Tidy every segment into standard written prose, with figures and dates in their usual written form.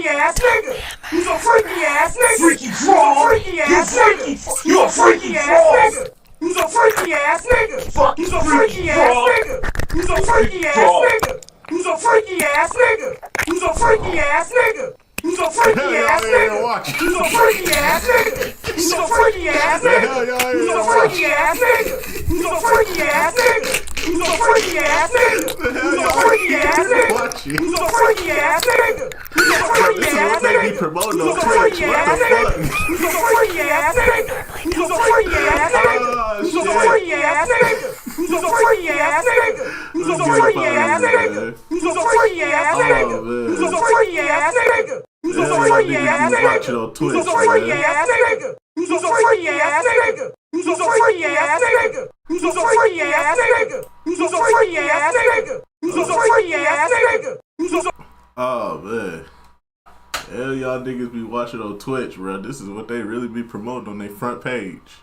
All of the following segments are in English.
freaky ass nigga. You's a freaky ass nigga. Freaky fraud. Freaky ass nigga. You a freaky ass nigga. You's a freaky ass nigga. Fuck, you's a freaky ass nigga. You's a freaky ass nigga. You's a freaky ass nigga. You's a freaky ass nigga. You's a freaky ass nigga. You's a freaky ass nigga. You's a freaky ass nigga. You's a freaky ass nigga. You's a freaky ass nigga. You's a freaky ass nigga. You's a freaky ass nigga. You's a freaky ass nigga. You's a freaky ass nigga. Promoting on Twitch. What the fuck? You's a freaky ass nigga. You's a freaky ass nigga. You's a freaky ass nigga. You's a freaky ass nigga. You's a freaky ass nigga. You's a freaky ass nigga. You's a freaky ass nigga. You's a freaky ass nigga. You's a freaky ass nigga. You's a freaky ass nigga. You's a freaky ass nigga. You's a freaky ass nigga. You's a freaky ass nigga. You's a freaky ass nigga. Oh man. Hell, y'all niggas be watching on Twitch, bro. This is what they really be promoting on their front page.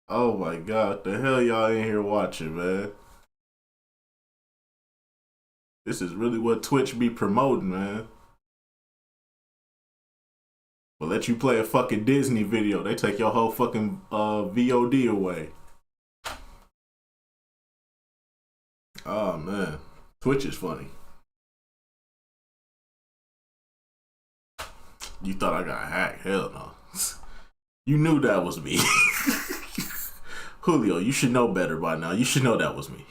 Oh my god, the hell y'all in here watching, man? This is really what Twitch be promoting, man. But let you play a fucking Disney video, they take your whole fucking VOD away. Oh man, Twitch is funny. You thought I got hacked? Hell no. You knew that was me. Julio, you should know better by now. You should know that was me.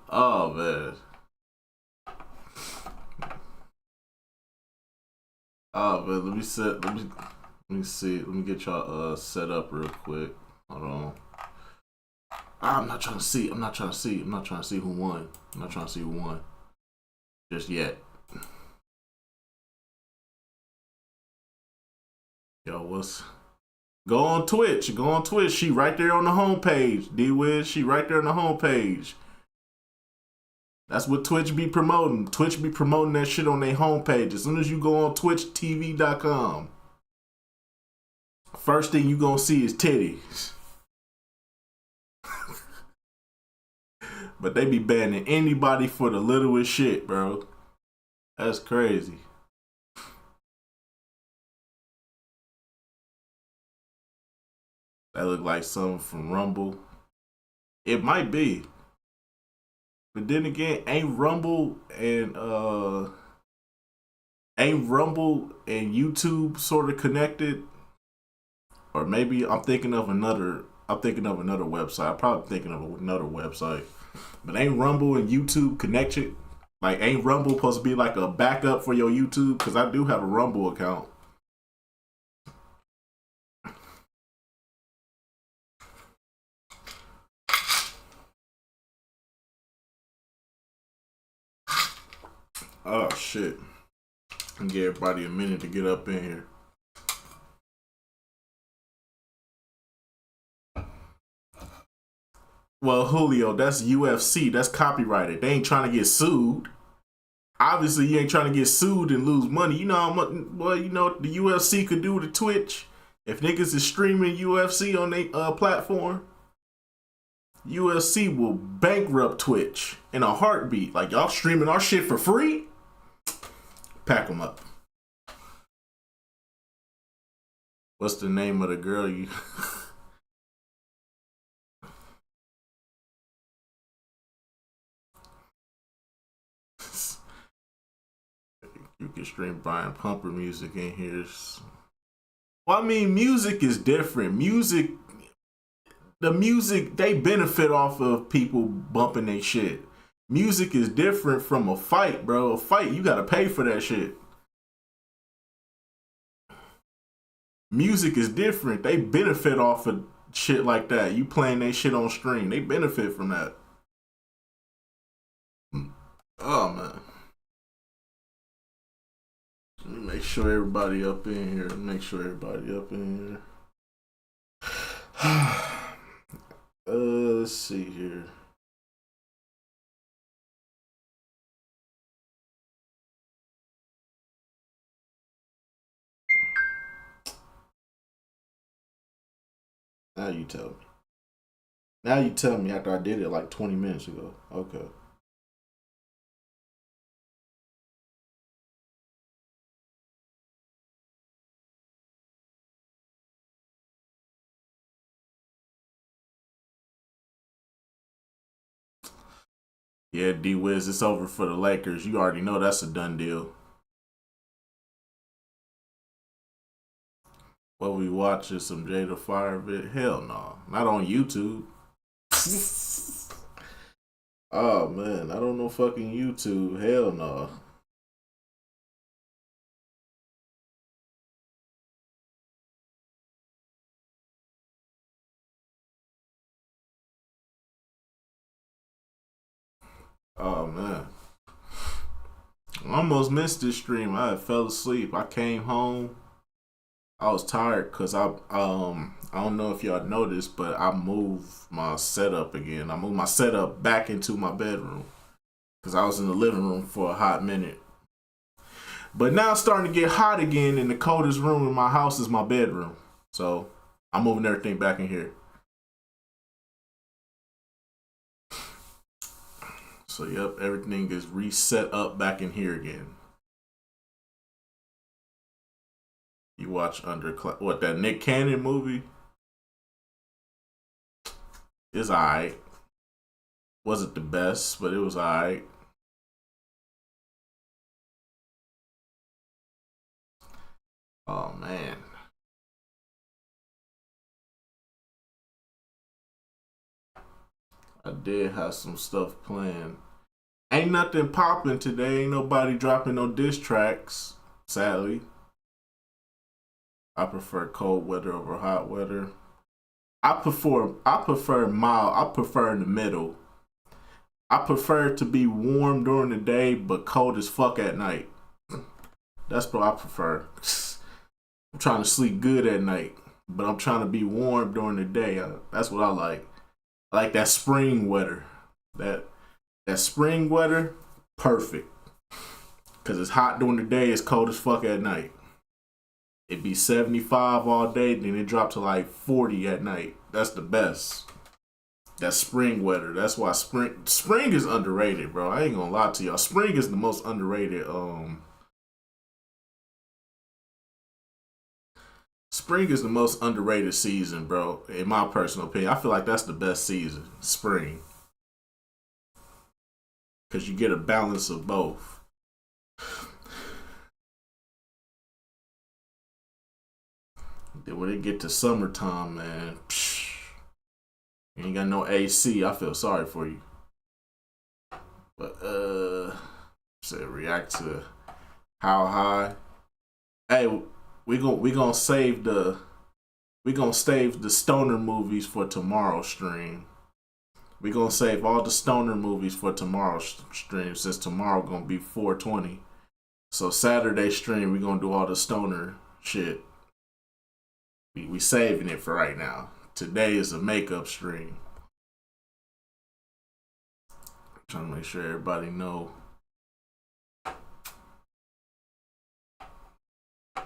Oh man. Oh man, let me see. Let me get y'all set up real quick. Hold on. I'm not trying to see who won. Just yet. Yo, go on Twitch. She right there on the homepage. D-Wiz, she right there on the homepage. That's what Twitch be promoting. Twitch be promoting that shit on their homepage. As soon as you go on twitchtv.com, first thing you gonna see is titties. But they be banning anybody for the littlest shit, bro. That's crazy. That look like something from Rumble. It might be. But then again, ain't Rumble and YouTube sort of connected? Or maybe I'm thinking of another website. I'm probably thinking of another website. But ain't Rumble and YouTube connected? Like, ain't Rumble supposed to be like a backup for your YouTube? Because I do have a Rumble account. Oh shit. And give everybody a minute to get up in here. Well, Julio, that's UFC. That's copyrighted. They ain't trying to get sued. Obviously, you ain't trying to get sued and lose money. You know how much, well, you know what the UFC could do to Twitch? If niggas is streaming UFC on their platform, UFC will bankrupt Twitch in a heartbeat. Like, y'all streaming our shit for free? Pack them up. What's the name of the girl you... You can stream Brian Pumper music in here. Well, I mean, music is different. The music, they benefit off of people bumping their shit. Music is different from a fight, bro. A fight, you gotta pay for that shit. Music is different. They benefit off of shit like that. You playing their shit on stream. They benefit from that. Oh, man. Let me make sure everybody up in here. Let's see here. Now you tell me. Now you tell me after I did it like 20 minutes ago. Okay. Yeah, D Wiz, it's over for the Lakers. You already know that's a done deal. What we watching? Some Jada Fire bit? Hell no. Not on YouTube. Oh man, I don't know fucking YouTube. Hell no. Oh man. I almost missed this stream. I fell asleep. I came home. I was tired because I don't know if y'all noticed, but I moved my setup again. I moved my setup back into my bedroom because I was in the living room for a hot minute. But now it's starting to get hot again, and the coldest room in my house is my bedroom. So I'm moving everything back in here. So yep, everything is reset up back in here again. You watch what, that Nick Cannon movie? It's alright. Wasn't the best, but it was alright. Oh man. I did have some stuff planned. Ain't nothing popping today. Ain't nobody dropping no diss tracks, sadly. I prefer cold weather over hot weather. I prefer mild. I prefer in the middle. I prefer to be warm during the day but cold as fuck at night. That's what I prefer. I'm trying to sleep good at night, but I'm trying to be warm during the day. That's what I like. I like that spring weather. That spring weather, perfect. Cause it's hot during the day, it's cold as fuck at night. It'd be 75 all day, then it dropped to like 40 at night. That's the best. That spring weather. That's why spring is underrated, bro. I ain't gonna lie to y'all. Spring is the most underrated. Spring is the most underrated season, bro. In my personal opinion, I feel like that's the best season. Spring, because you get a balance of both. Then when it get to summertime, man, you ain't got no AC. I feel sorry for you. But say react to how high. Hey, we gonna save the stoner movies for tomorrow's stream. We gonna save all the stoner movies for tomorrow's stream since tomorrow gonna be 420. So Saturday stream we gonna do all the stoner shit. We saving it for right now. Today is a makeup stream. I'm trying to make sure everybody know.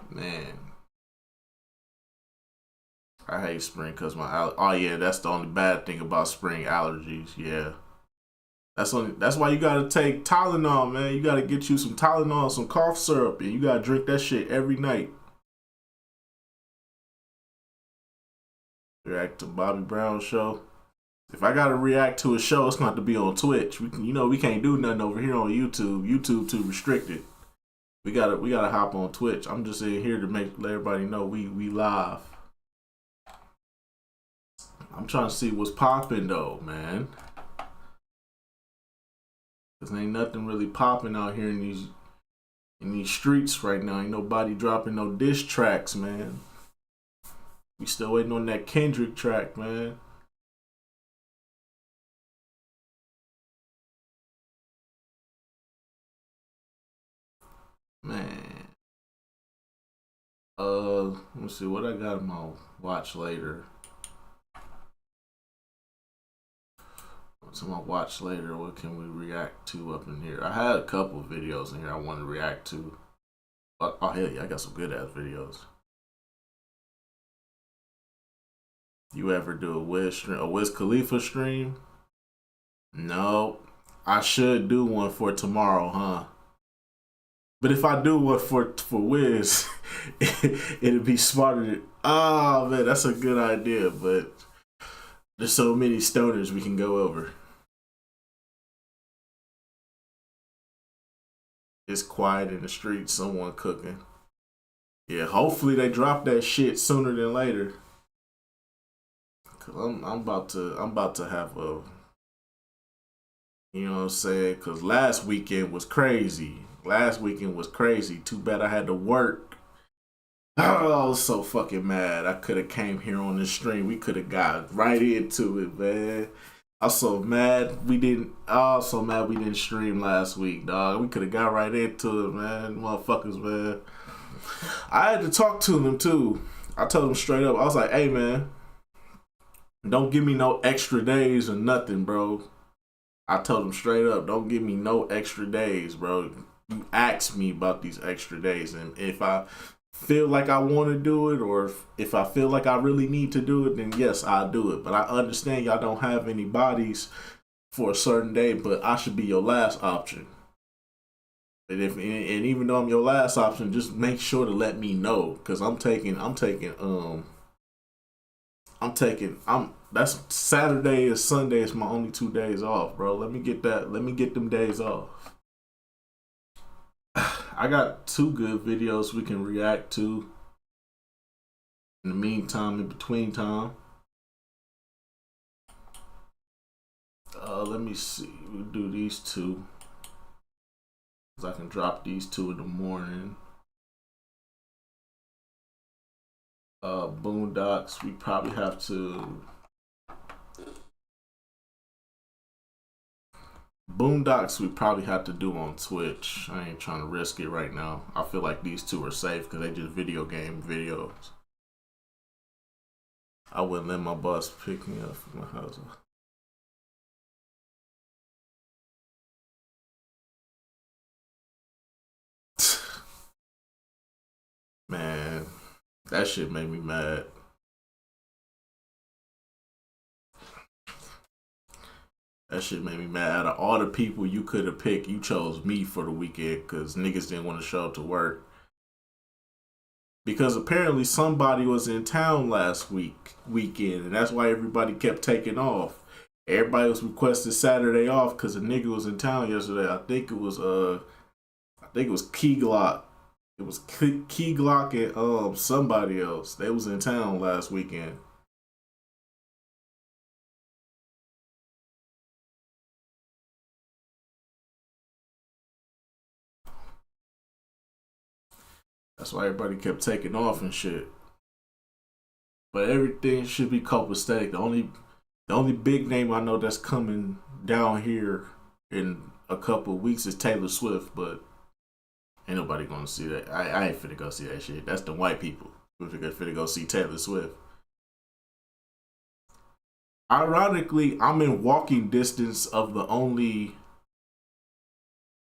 Man, I hate spring because oh yeah, that's the only bad thing about spring, allergies. Yeah, that's why you gotta take Tylenol, man. You gotta get you some Tylenol, some cough syrup, and you gotta drink that shit every night. React to Bobby Brown show. If I gotta react to a show, it's not to be on Twitch. We can't do nothing over here on YouTube. YouTube too restricted. We gotta hop on Twitch. I'm just in here to let everybody know we live. I'm trying to see what's popping though, man. Cause ain't nothing really popping out here in these streets right now. Ain't nobody dropping no diss tracks, man. We still waiting on that Kendrick track, man. Man. Let me see what I got in my watch later. What's in my watch later? What can we react to up in here? I had a couple of videos in here I want to react to. Oh hell yeah, I got some good ass videos. You ever do a Wiz Khalifa stream? No. I should do one for tomorrow, huh? But if I do one for Wiz, it'd be smarter. Oh man, that's a good idea. But there's so many stoners we can go over. It's quiet in the street. Someone cooking. Yeah, hopefully they drop that shit sooner than later. Cause I'm about to have a, you know what I'm saying? Cause last weekend was crazy. Too bad I had to work. Oh, I was so fucking mad. I could have came here on this stream. We could have got right into it, man. I'm so mad we didn't. Oh, so mad we didn't stream last week, dog. We could have got right into it, man. Motherfuckers, man. I had to talk to them too. I told them straight up. I was like, "Hey, man, don't give me no extra days or nothing, bro." I told them straight up, "Don't give me no extra days, bro. You asked me about these extra days, and if I feel like I want to do it, or if I feel like I really need to do it, then yes, I'll do it. But I understand y'all don't have any bodies for a certain day, but I should be your last option. And even though I'm your last option, just make sure to let me know, because that's Saturday or Sunday is my only 2 days off, bro. Let me get them days off. I got 2 good videos we can react to in the meantime, in between time. Let me see. We'll do these 2. I can drop these 2 in the morning. Boondocks, we probably have to. Boondocks, we probably have to do on Twitch. I ain't trying to risk it right now. I feel like these 2 are safe because they just video game videos. I wouldn't let my boss pick me up from my house. Man, that shit made me mad. That shit made me mad. Out of all the people you could have picked, you chose me for the weekend because niggas didn't want to show up to work. Because apparently somebody was in town last weekend, and that's why everybody kept taking off. Everybody was requesting Saturday off because a nigga was in town yesterday. I think it was Key Glock. It was Key Glock and somebody else. They was in town last weekend. That's why everybody kept taking off and shit. But everything should be copacetic. The only big name I know that's coming down here in a couple of weeks is Taylor Swift, but ain't nobody gonna see that. I ain't finna go see that shit. That's the white people who finna go see Taylor Swift. Ironically, I'm in walking distance of the only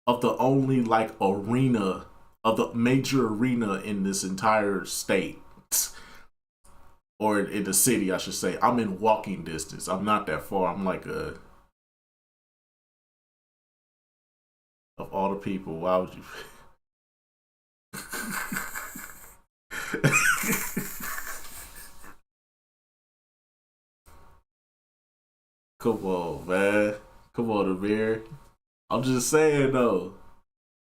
like arena, of the major arena in this entire state, or in the city, I should say. I'm in walking distance. I'm not that far. I'm like of all the people, why would you? Come on, man. Come on, Amir. I'm just saying though,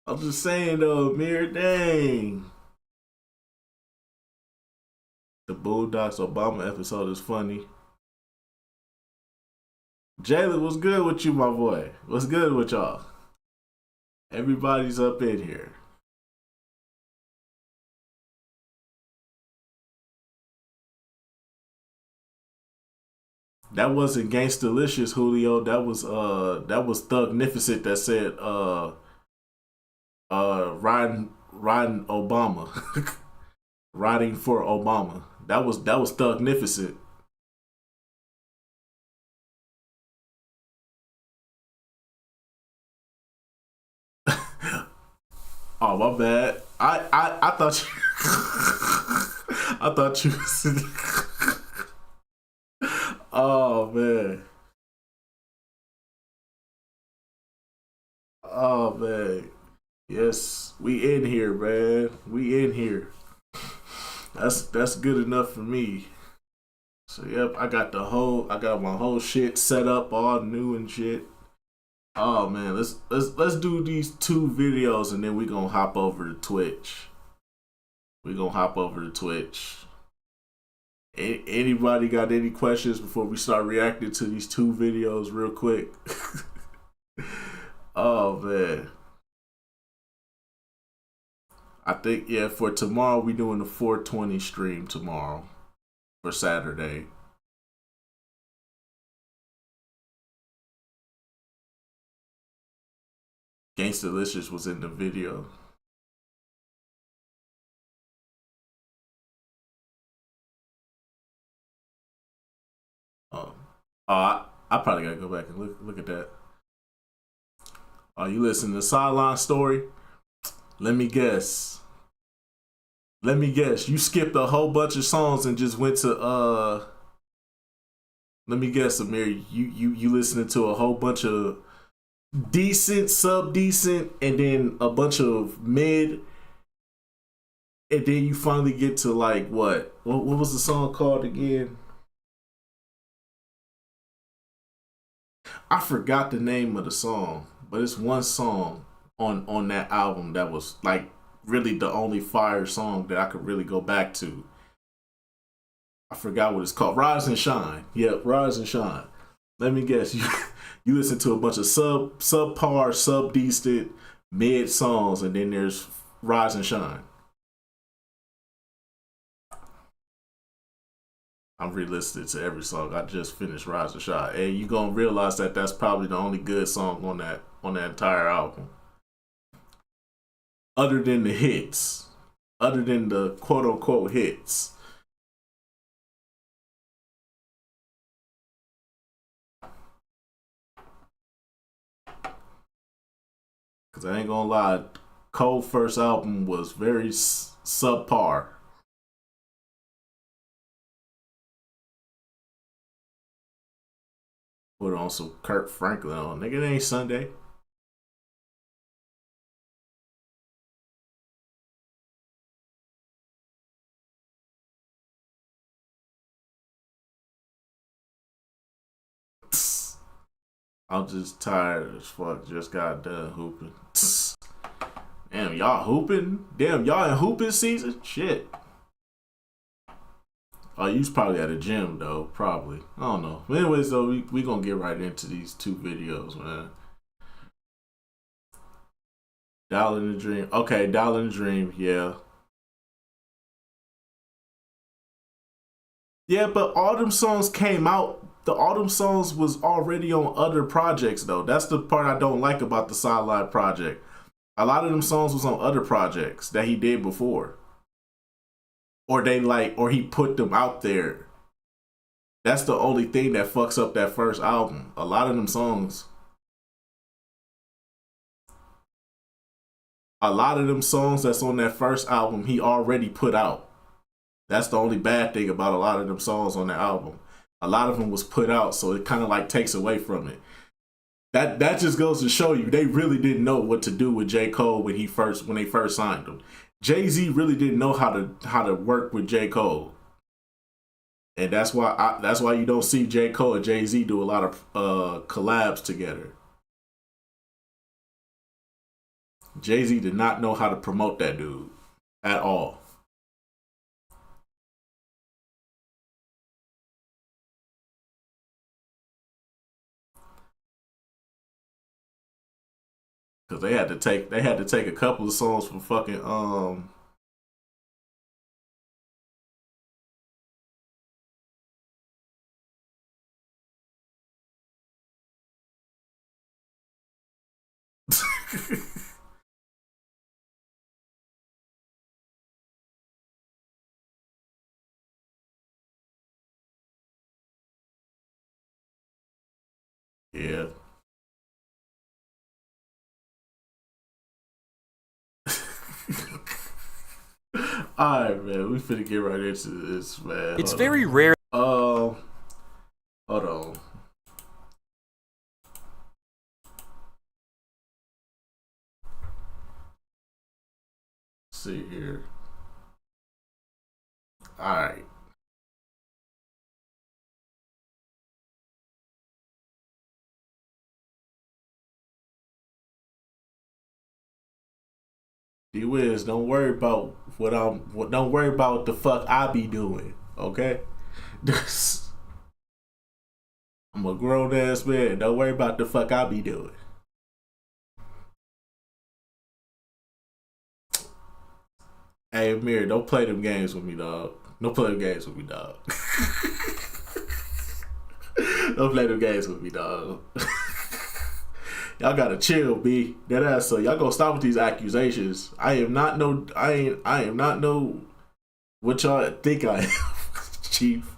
Amir. Dang. The Boondocks Obama episode is funny. Jalen, what's good with you, my boy? What's good with y'all? Everybody's up in here. That wasn't Gangstalicious, Julio. That was Thugnificent that said riding Obama. Riding for Obama. That was Thugnificent. Oh, my bad. I thought you I thought you Oh man. Oh man. Yes, we in here, man. We in here. That's good enough for me. So yep, I got my whole shit set up all new and shit. Oh man, let's do these two videos and then we gonna hop over to Twitch. We gonna hop over to Twitch. Anybody got any questions before we start reacting to these two videos real quick? Oh man. I think yeah, for tomorrow we doing the 420 stream tomorrow for Saturday. Gangstalicious was in the video. I probably gotta go back and look at that. Oh, you listen to the Sideline Story? Let me guess. You skipped a whole bunch of songs and just went to let me guess, Amir, you listening to a whole bunch of decent, sub decent, and then a bunch of mid, and then you finally get to like what was the song called again? I forgot the name of the song, but it's one song on that album that was like really the only fire song that I could really go back to. I forgot what it's called. Rise and Shine. Yep, Rise and Shine. Let me guess, you listen to a bunch of subpar, sub decent, mid songs, and then there's Rise and Shine. I'm re-listening to every song. I just finished Rise and Shine, and you gonna realize that that's probably the only good song on that entire album, other than the hits, other than the quote unquote hits. Cause I ain't gonna lie, Cole's first album was very subpar. Put on some Kirk Franklin on. Nigga, it ain't Sunday. I'm just tired as fuck. Just got done hooping. Damn, y'all hooping? Damn, y'all in hooping season? Shit. Oh, you was probably at a gym though, probably. I don't know. But anyways, though, we gonna get right into these two videos, man. Dollar in the Dream. Okay, Dollar in the Dream, yeah. Yeah, but all them songs came out. The Autumn songs was already on other projects though. That's the part I don't like about the Sideline project. A lot of them songs was on other projects that he did before. Or he put them out there. That's the only thing that fucks up that first album. A lot of them songs. A lot of them songs that's on that first album he already put out. That's the only bad thing about a lot of them songs on the album. A lot of them was put out, so it kind of like takes away from it. That just goes to show you they really didn't know what to do with J. Cole when they first signed him. Jay-Z really didn't know how to work with J. Cole, and that's why you don't see J. Cole and Jay-Z do a lot of collabs together. Jay-Z did not know how to promote that dude at all. Cause they had to take a couple of songs from fucking yeah. All right, man. We finna get right into this, man. It's very rare. Hold on. Let's see here. All right. D-Wiz, don't worry about don't worry about what the fuck I be doing, okay? I'm a grown ass man. Don't worry about the fuck I be doing. Hey, Amir, don't play them games with me, dog. Don't play them games with me, dog. Don't play them games with me, dog. Y'all gotta chill, B. That ass. So y'all gonna stop with these accusations. I am not no what y'all think I am, Chief.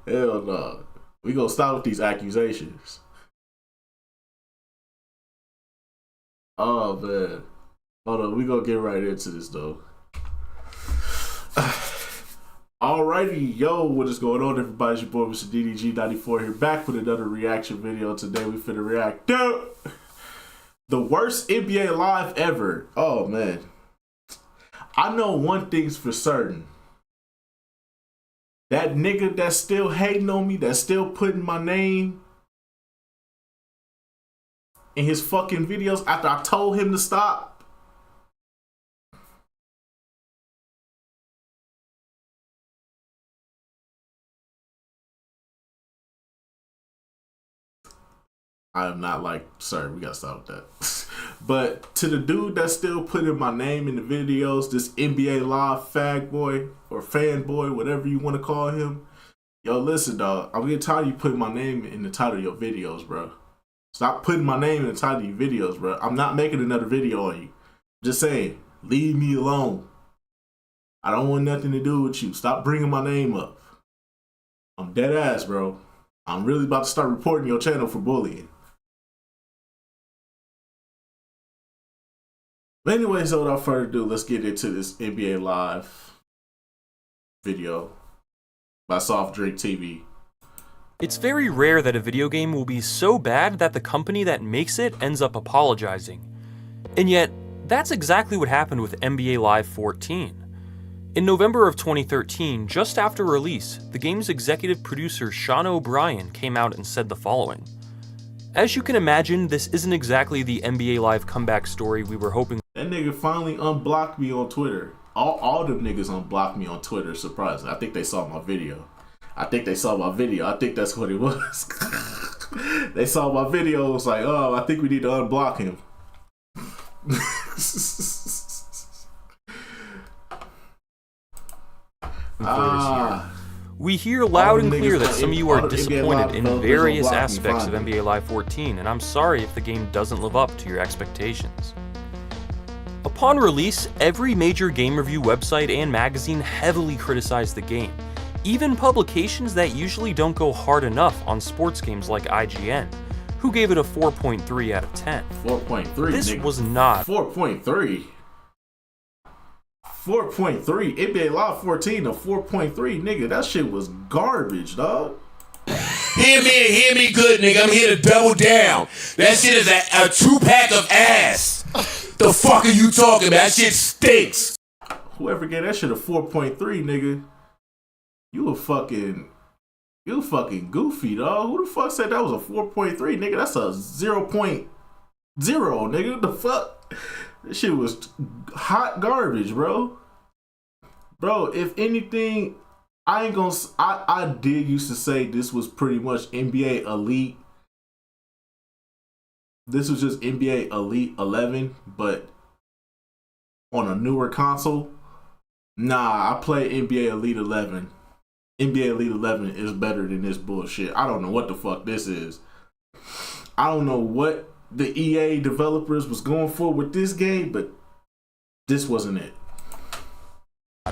Hell no. We gonna stop with these accusations. Oh man. Hold on, we gonna get right into this though. Alrighty, yo, what is going on, everybody? It's your boy, Mr. DDG94 here, back with another reaction video. Today we finna react to the worst NBA Live ever. Oh man, I know one thing's for certain. That nigga that's still hating on me, that's still putting my name in his fucking videos after I told him to stop. I am not like, sorry, we gotta stop with that. But to the dude that's still putting my name in the videos, this NBA Live fag boy or fanboy, whatever you want to call him. Yo, listen, dog. I'm getting tired of you putting my name in the title of your videos, bro. Stop putting my name in the title of your videos, bro. I'm not making another video on you. Just saying, leave me alone. I don't want nothing to do with you. Stop bringing my name up. I'm dead ass, bro. I'm really about to start reporting your channel for bullying. But anyway, so without further ado, let's get into this NBA Live video by Soft Drink TV. It's very rare that a video game will be so bad that the company that makes it ends up apologizing. And yet, that's exactly what happened with NBA Live 14. In November of 2013, just after release, the game's executive producer Sean O'Brien came out and said the following. As you can imagine, this isn't exactly the NBA Live comeback story we were hoping. That nigga finally unblocked me on Twitter. All them niggas unblocked me on Twitter, surprisingly. I think they saw my video. I think that's what it was. They saw my video, it was like, oh, I think we need to unblock him. We hear loud and clear that some of you are disappointed in various aspects of NBA Live 14, and I'm sorry if the game doesn't live up to your expectations. Upon release, every major game review website and magazine heavily criticized the game, even publications that usually don't go hard enough on sports games like IGN, who gave it a 4.3 out of 10. 4.3, This nigga. was not 4.3. 4.3. NBA Live 14 to 4.3, nigga. That shit was garbage, dog. Hear me good, nigga. I'm here to double down. That shit is a 2-pack of ass. The fuck are you talking about? That shit stinks. Whoever gave that shit a 4.3, nigga, you fucking goofy, dog. Who the fuck said that was a 4.3, nigga? That's a 0.0, nigga. The fuck? This shit was hot garbage, bro. Bro, if anything, I did used to say this was pretty much NBA Elite. This was just NBA Elite 11, but on a newer console. Nah, I play NBA Elite 11. NBA Elite 11 is better than this bullshit. I don't know what the fuck this is. I don't know what the EA developers was going for with this game, but this wasn't it.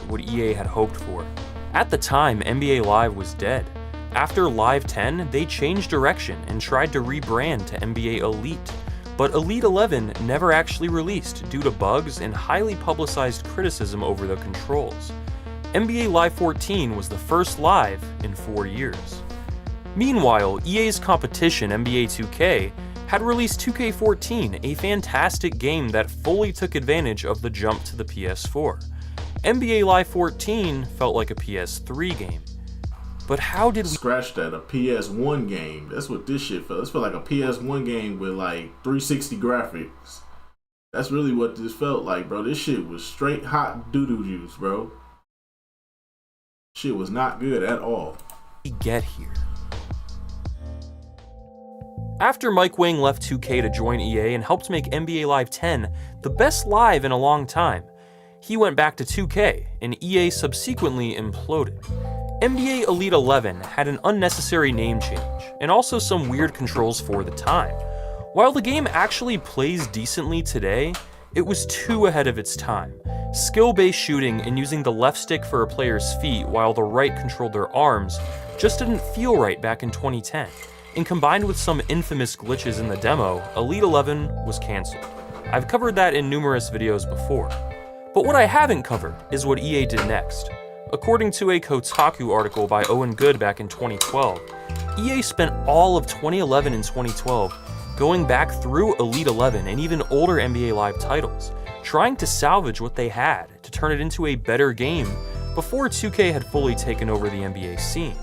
what EA had hoped for. At the time, NBA Live was dead. After Live 10, they changed direction and tried to rebrand to NBA Elite, but Elite 11 never actually released due to bugs and highly publicized criticism over the controls. NBA Live 14 was the first live in 4 years. Meanwhile, EA's competition NBA 2K had released 2K14, a fantastic game that fully took advantage of the jump to the PS4. NBA Live 14 felt like a PS3 game. But how did we Scratch that, a PS1 game. That's what this shit felt. This felt like a PS1 game with like 360 graphics. That's really what this felt like, bro. This shit was straight hot doo-doo juice, bro. Shit was not good at all. get here? After Mike Wang left 2K to join EA and helped make NBA Live 10 the best live in a long time, he went back to 2K, and EA subsequently imploded. NBA Elite 11 had an unnecessary name change, and also some weird controls for the time. While the game actually plays decently today, it was too ahead of its time. Skill-based shooting and using the left stick for a player's feet while the right controlled their arms just didn't feel right back in 2010. And combined with some infamous glitches in the demo, Elite 11 was cancelled. I've covered that in numerous videos before. But what I haven't covered is what EA did next. According to a Kotaku article by Owen Good back in 2012, EA spent all of 2011 and 2012 going back through Elite 11 and even older NBA Live titles, trying to salvage what they had to turn it into a better game before 2K had fully taken over the NBA scene.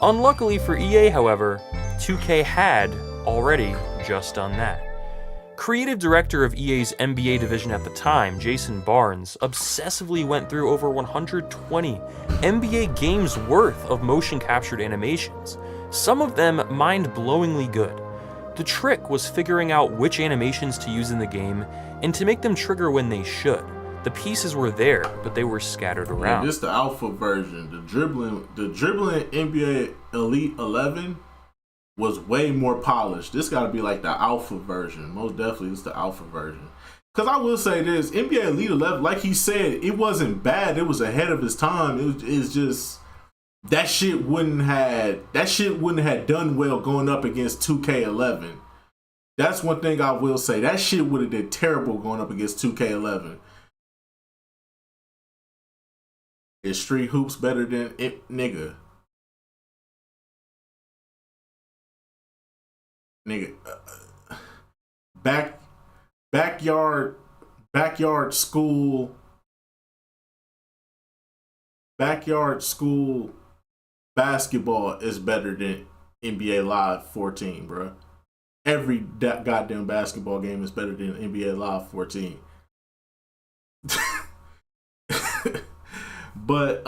Unluckily for EA, however, 2K had already just done that. Creative director of EA's NBA division at the time, Jason Barnes, obsessively went through over 120 NBA games worth of motion captured animations, some of them mind-blowingly good. The trick was figuring out which animations to use in the game and to make them trigger when they should. The pieces were there, but they were scattered around. Yeah, this the alpha version. The dribbling NBA Elite 11 was way more polished. This got to be like the alpha version. Most definitely, it's the alpha version. Because I will say this, NBA Elite 11, like he said, it wasn't bad. It was ahead of its time. It's just that shit wouldn't have done well going up against 2K11. That's one thing I will say. That shit would have did terrible going up against 2K11. Is Street Hoops better than it, nigga? Nigga, backyard school basketball is better than NBA Live 14, bro. Every goddamn basketball game is better than NBA Live 14. But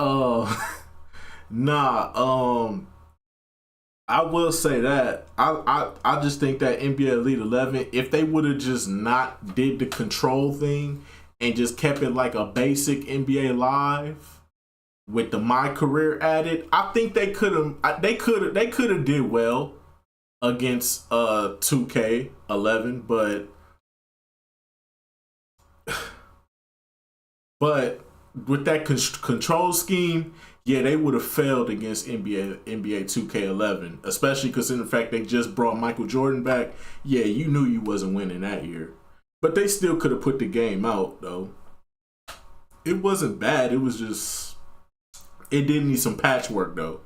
I will say that I just think that NBA Elite 11, if they would have just not did the control thing and just kept it like a basic NBA Live with the My Career added, I think they could have did well against 2K11, but with that control scheme, yeah, they would have failed against NBA 2K11, especially because in the fact they just brought Michael Jordan back. Yeah, you knew you wasn't winning that year. But they still could have put the game out, though. It wasn't bad. It was just, it did need some patchwork, though.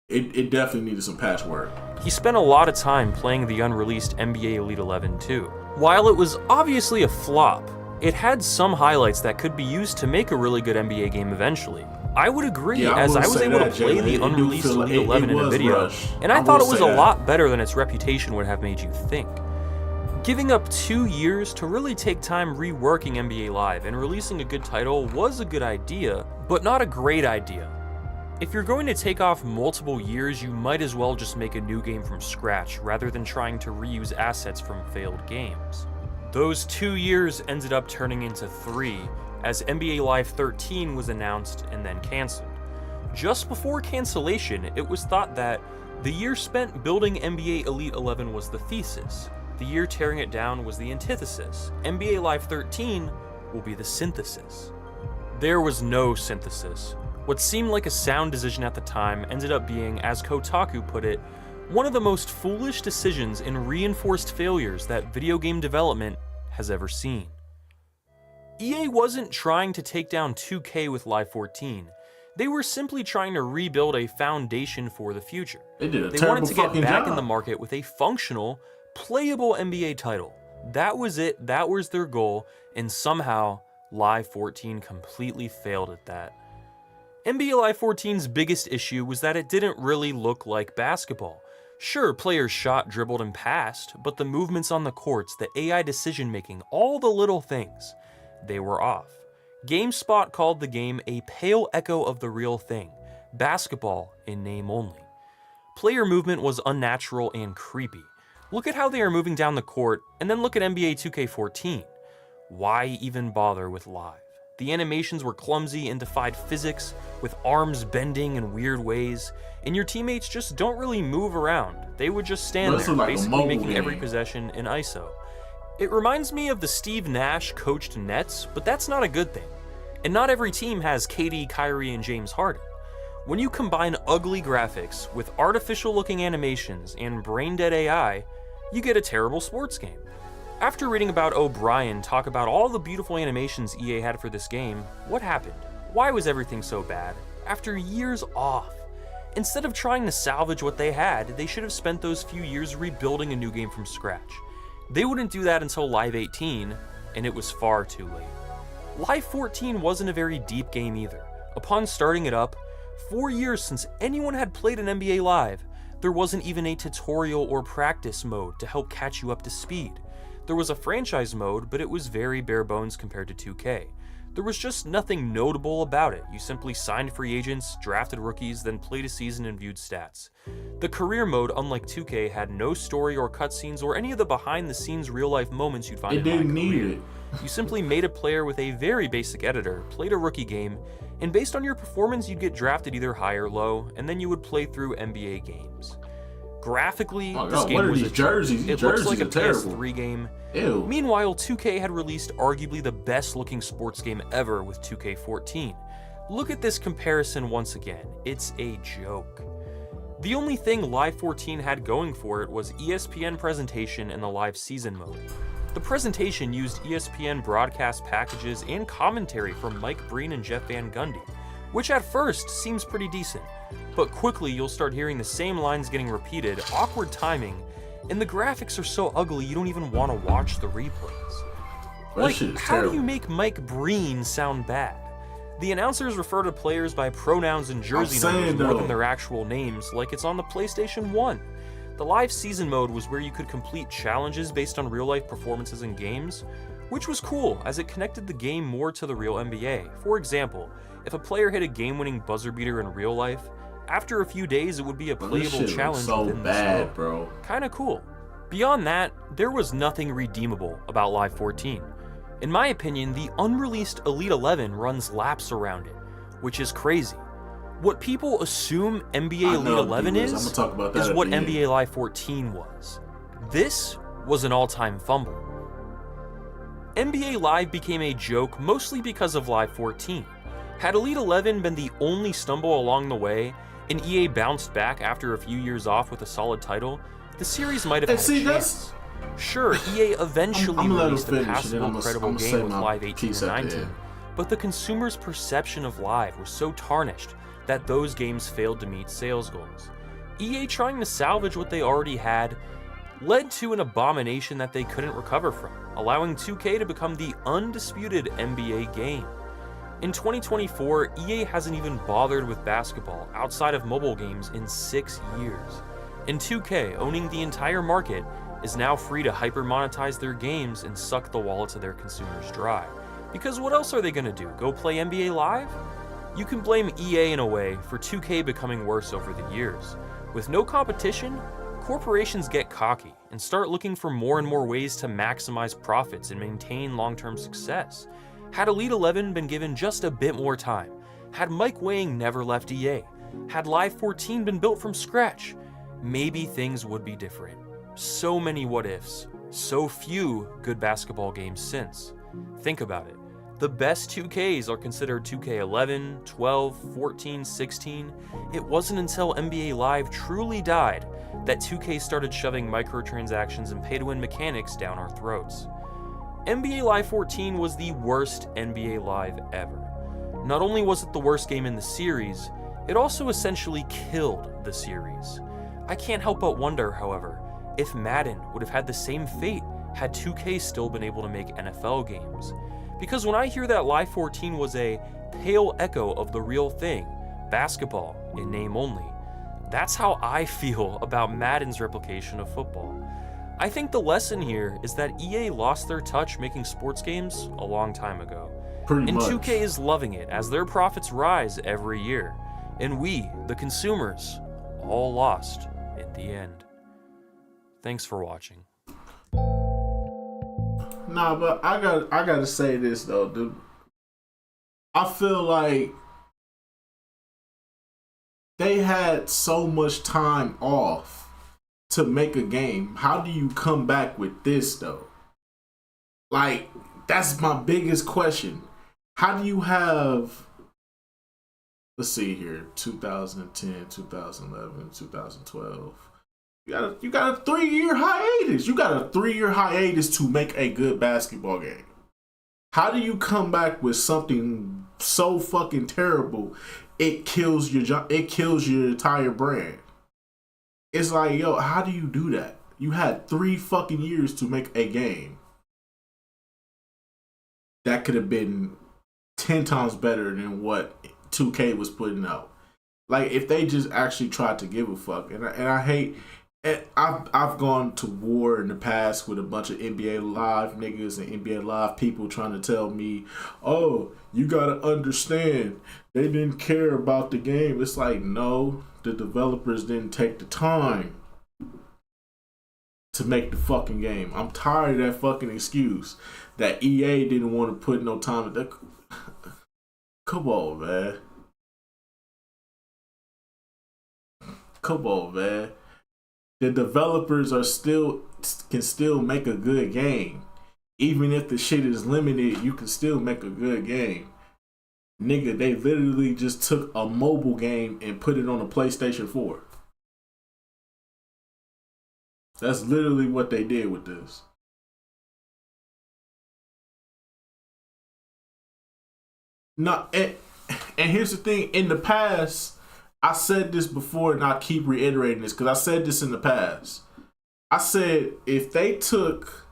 It definitely needed some patchwork. He spent a lot of time playing the unreleased NBA Elite 11 too. While it was obviously a flop, it had some highlights that could be used to make a really good NBA game eventually. I would agree, Yeah, as I was able to play the unreleased Elite 11 in a video, and I thought it was a lot better than its reputation would have made you think. Giving up 2 years to really take time reworking NBA Live and releasing a good title was a good idea, but not a great idea. If you're going to take off multiple years, you might as well just make a new game from scratch, rather than trying to reuse assets from failed games. Those 2 years ended up turning into 3, as NBA Live 13 was announced and then cancelled. Just before cancellation, it was thought that the year spent building NBA Elite 11 was the thesis, the year tearing it down was the antithesis, NBA Live 13 will be the synthesis. There was no synthesis. What seemed like a sound decision at the time ended up being, as Kotaku put it, one of the most foolish decisions and reinforced failures that video game development has ever seen. EA wasn't trying to take down 2K with Live 14. They were simply trying to rebuild a foundation for the future. They did a They terrible wanted to get fucking back job. in the market with a functional, playable NBA title. That was it, that was their goal, and somehow Live 14 completely failed at that. NBA Live 14's biggest issue was that it didn't really look like basketball. Sure, players shot, dribbled, and passed, but the movements on the courts, the AI decision making, all the little things, they were off. GameSpot called the game a pale echo of the real thing, basketball in name only. Player movement was unnatural and creepy. Look at how they are moving down the court, and then look at NBA 2K14. Why even bother with Live? The animations were clumsy and defied physics, with arms bending in weird ways, and your teammates just don't really move around. They would just stand This there, is like a basically mobile making every game. possession in ISO. It reminds me of the Steve Nash coached Nets, but that's not a good thing. And not every team has KD, Kyrie, and James Harden. When you combine ugly graphics with artificial-looking animations and brain-dead AI, you get a terrible sports game. After reading about O'Brien talk about all the beautiful animations EA had for this game, what happened? Why was everything so bad? After years off. Instead of trying to salvage what they had, they should have spent those few years rebuilding a new game from scratch. They wouldn't do that until Live 18, and it was far too late. Live 14 wasn't a very deep game either. Upon starting it up, 4 years since anyone had played an NBA Live, there wasn't even a tutorial or practice mode to help catch you up to speed. There was a franchise mode, but it was very bare bones compared to 2K. There was just nothing notable about it. You simply signed free agents, drafted rookies, then played a season and viewed stats. The career mode, unlike 2K, had no story or cutscenes or any of the behind-the-scenes real-life moments you'd find It in My didn't need Career. it. You simply made a player with a very basic editor, played a rookie game, and based on your performance you'd get drafted either high or low, and then you would play through NBA games. Graphically, Oh, this God, game what are was these a joke. jerseys? These It looks jerseys like a are terrible. PS3 game. Ew. Meanwhile, 2K had released arguably the best looking sports game ever with 2K14. Look at this comparison once again, it's a joke. The only thing Live 14 had going for it was ESPN presentation and the live season mode. The presentation used ESPN broadcast packages and commentary from Mike Breen and Jeff Van Gundy, which at first seems pretty decent, but quickly you'll start hearing the same lines getting repeated, awkward timing, and the graphics are so ugly you don't even want to watch the replays. That shit is how do terrible. you make Mike Breen sound bad? The announcers refer to players by pronouns and jersey saying, numbers more though. than their actual names, like it's on the PlayStation 1. The live season mode was where you could complete challenges based on real-life performances in games, which was cool as it connected the game more to the real NBA. For example, if a player hit a game-winning buzzer beater in real life, after a few days it would be a Bro, this playable shit challenge looks so within bad, the scope. bro. Kinda cool. Beyond that, there was nothing redeemable about Live 14. In my opinion, the unreleased Elite 11 runs laps around it, which is crazy. What people assume NBA I Elite know, 11 viewers. is I'ma talk about that at what the end. NBA Live 14 was. This was an all-time fumble. NBA Live became a joke mostly because of Live 14. Had Elite 11 been the only stumble along the way, and EA bounced back after a few years off with a solid title, the series might have And had see, a that's- chance. Sure, EA eventually I'm gonna let him released a finish, and then passable, I'ma credible say game with my Live 18 piece and at the 19, end. but the consumer's perception of Live was so tarnished that those games failed to meet sales goals. EA trying to salvage what they already had led to an abomination that they couldn't recover from, allowing 2K to become the undisputed NBA game. In 2024, EA hasn't even bothered with basketball outside of mobile games in 6 years. And 2K, owning the entire market, is now free to hyper-monetize their games and suck the wallets of their consumers dry. Because what else are they gonna do? Go play NBA Live? You can blame EA in a way for 2K becoming worse over the years. With no competition, corporations get cocky and start looking for more and more ways to maximize profits and maintain long-term success. Had Elite 11 been given just a bit more time, had Mike Wang never left EA, had Live 14 been built from scratch, maybe things would be different. So many what ifs, so few good basketball games since. Think about it. The best 2Ks are considered 2K11, 12, 14, 16. It wasn't until NBA Live truly died that 2K started shoving microtransactions and pay-to-win mechanics down our throats. NBA Live 14 was the worst NBA Live ever. Not only was it the worst game in the series, it also essentially killed the series. I can't help but wonder, however, if Madden would have had the same fate had 2K still been able to make NFL games. Because when I hear that Live 14 was a pale echo of the real thing, basketball in name only, that's how I feel about Madden's replication of football. I think the lesson here is that EA lost their touch making sports games a long time ago. Pretty And much. 2K is loving it as their profits rise every year. And we, the consumers, all lost in the end. Thanks for watching. Nah, but I gotta say this though, dude. I feel like they had so much time off to make a game. How do you come back with this though? Like, that's my biggest question. How do you have, let's see here, 2010, 2011, 2012. You got a 3-year hiatus. You got a 3-year hiatus to make a good basketball game. How do you come back with something so fucking terrible? It kills your entire brand. It's like, yo, how do you do that? You had 3 fucking years to make a game that could have been 10 times better than what 2K was putting out. Like, if they just actually tried to give a fuck. And I hate, and I've gone to war in the past with a bunch of NBA Live niggas and NBA Live people trying to tell me, oh, you gotta understand, they didn't care about the game. It's like, no, the developers didn't take the time to make the fucking game. I'm tired of that fucking excuse that EA didn't want to put no time in that. Come on, man. Come on, man. The developers can still make a good game. Even if the shit is limited, you can still make a good game. Nigga, they literally just took a mobile game and put it on a PlayStation 4. That's literally what they did with this. No, and here's the thing. In the past, I said this before, and I keep reiterating this because I said this in the past. I said if they took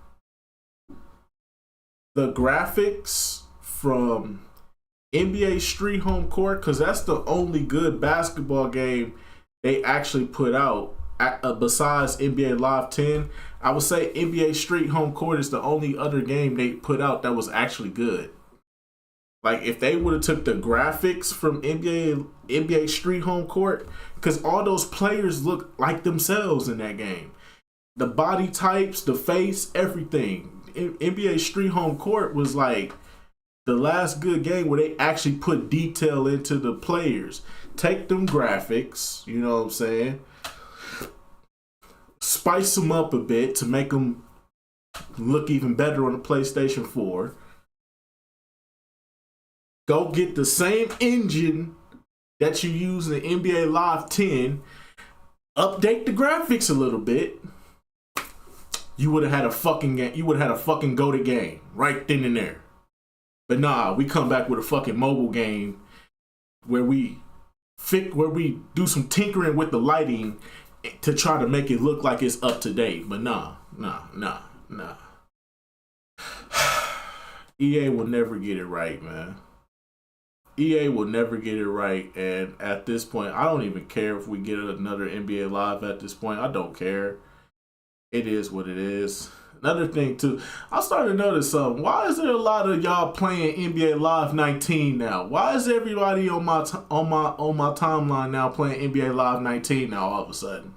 the graphics from NBA Street Home Court, because that's the only good basketball game they actually put out besides NBA Live 10. I would say NBA Street Home Court is the only other game they put out that was actually good. Like, if they would have took the graphics from NBA Street Home Court, because all those players look like themselves in that game. The body types, the face, everything. NBA Street Home Court was like the last good game where they actually put detail into the players. Take them graphics, you know what I'm saying? Spice them up a bit to make them look even better on the PlayStation 4. Go get the same engine that you use in the NBA Live 10. Update the graphics a little bit. You would have had a fucking game. You would have had a fucking go-to game right then and there. But nah, we come back with a fucking mobile game where we do some tinkering with the lighting to try to make it look like it's up to date. But nah. EA will never get it right, man. EA will never get it right, and at this point, I don't even care if we get another NBA Live at this point. I don't care. It is what it is. Another thing, too, I started to notice something. Why is there a lot of y'all playing NBA Live 19 now? Why is everybody on my timeline now playing NBA Live 19 now all of a sudden?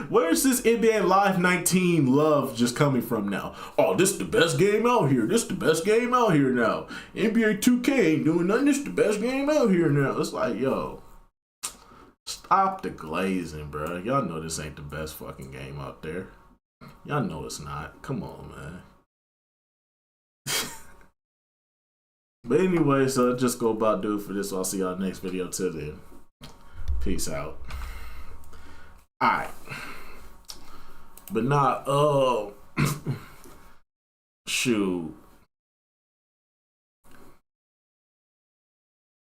Where's this NBA Live 19 love just coming from now? Oh, this is the best game out here. This is the best game out here now. NBA 2K ain't doing nothing. This is the best game out here now. It's like, yo, stop the glazing, bro. Y'all know this ain't the best fucking game out there. Y'all know it's not. Come on, man. But anyway, so just go about do it for this. So I'll see y'all next video. Till then, peace out. Alright. But nah, shit. shoot.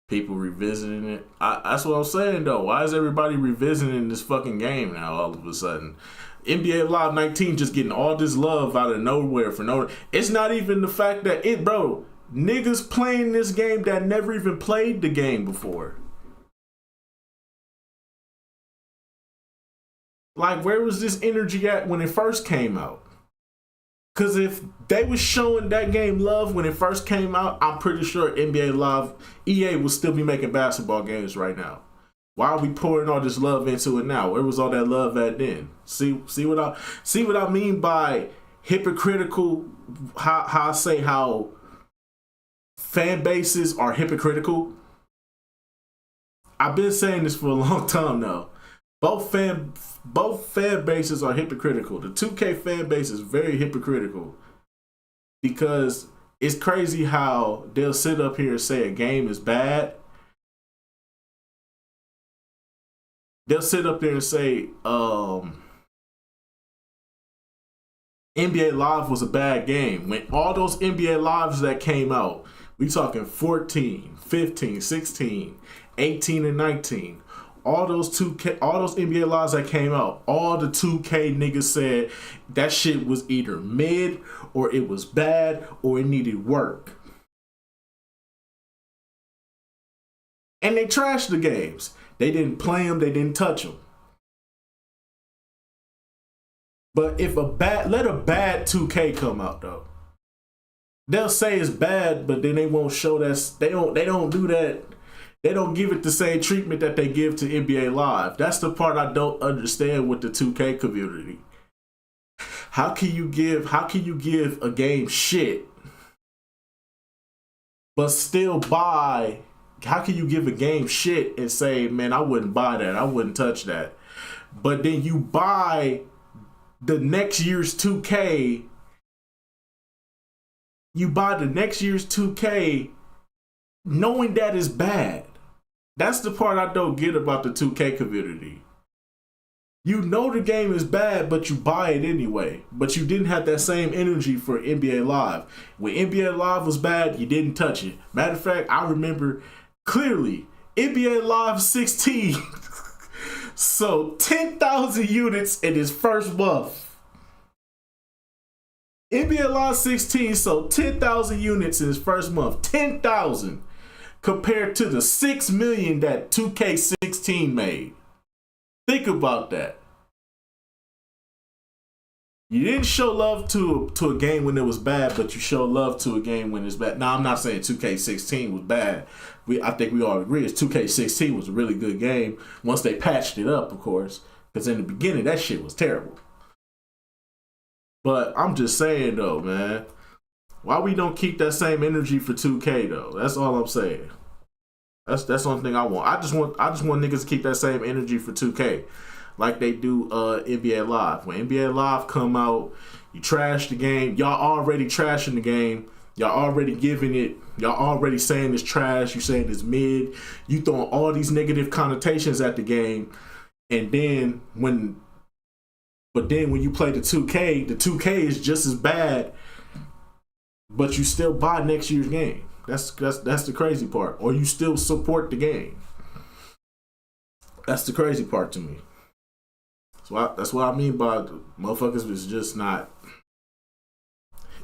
People revisiting it. That's what I'm saying though. Why is everybody revisiting this fucking game now all of a sudden? NBA Live 19 just getting all this love out of nowhere for no. It's not even the fact that bro, niggas playing this game that never even played the game before. Like, where was this energy at when it first came out? Because if they was showing that game love when it first came out, I'm pretty sure NBA Live, EA will still be making basketball games right now. Why are we pouring all this love into it now? Where was all that love at then? See what I mean by hypocritical? How I say how fan bases are hypocritical? I've been saying this for a long time now. Both fan bases are hypocritical. The 2K fan base is very hypocritical because it's crazy how they'll sit up here and say a game is bad. They'll sit up there and say NBA Live was a bad game. When all those NBA Lives that came out, we talking 14, 15, 16, 18, and 19. All those NBA Lives that came out, all the 2K niggas said that shit was either mid or it was bad or it needed work. And they trashed the games. They didn't play them, they didn't touch them. But if let a bad 2K come out though. They'll say it's bad, but then they won't show that. They don't do that. They don't give it the same treatment that they give to NBA Live. That's the part I don't understand with the 2K community. How can you give a game shit, but still buy? How can you give a game shit and say, man, I wouldn't buy that, I wouldn't touch that, but then you buy the next year's 2K? You buy the next year's 2K knowing that is bad. That's the part I don't get about the 2K community. You know the game is bad, but you buy it anyway. But you didn't have that same energy for NBA Live. When NBA Live was bad, you didn't touch it. Matter of fact, I remember clearly NBA Live 16 sold 10,000 units in its first month. NBA Live 16 sold 10,000 units in its first month. 10,000 compared to the 6 million that 2K16 made. Think about that. You didn't show love to a game when it was bad, but you show love to a game when it's bad. Now, I'm not saying 2K16 was bad. I think we all agree 2K16 was a really good game once they patched it up, of course, because in the beginning, that shit was terrible. But I'm just saying, though, man, why we don't keep that same energy for 2K, though? That's all I'm saying. That's the only thing I want. I just want niggas to keep that same energy for 2K, like they do NBA Live. When NBA Live come out, you trash the game. Y'all already trashing the game. Y'all already giving it. Y'all already saying it's trash. You saying it's mid. You throwing all these negative connotations at the game, and then when you play the 2K is just as bad, but you still buy next year's game. That's the crazy part. Or you still support the game. That's the crazy part to me. That's what I mean by motherfuckers is just not.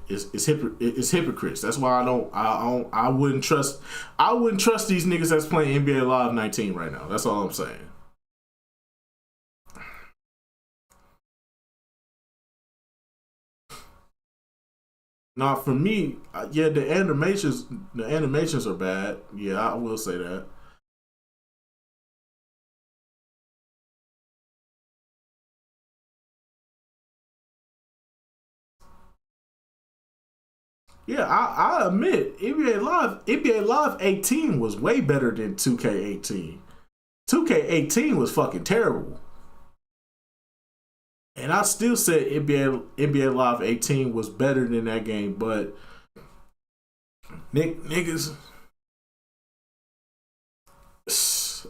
It's hypocrites. That's why I wouldn't trust these niggas that's playing NBA Live 19 right now. That's all I'm saying. Now, for me, yeah, the animations are bad. Yeah, I will say that. Yeah, I admit NBA Live 18 was way better than 2K18. 2K18 was fucking terrible. And I still said NBA Live 18 was better than that game, but niggas,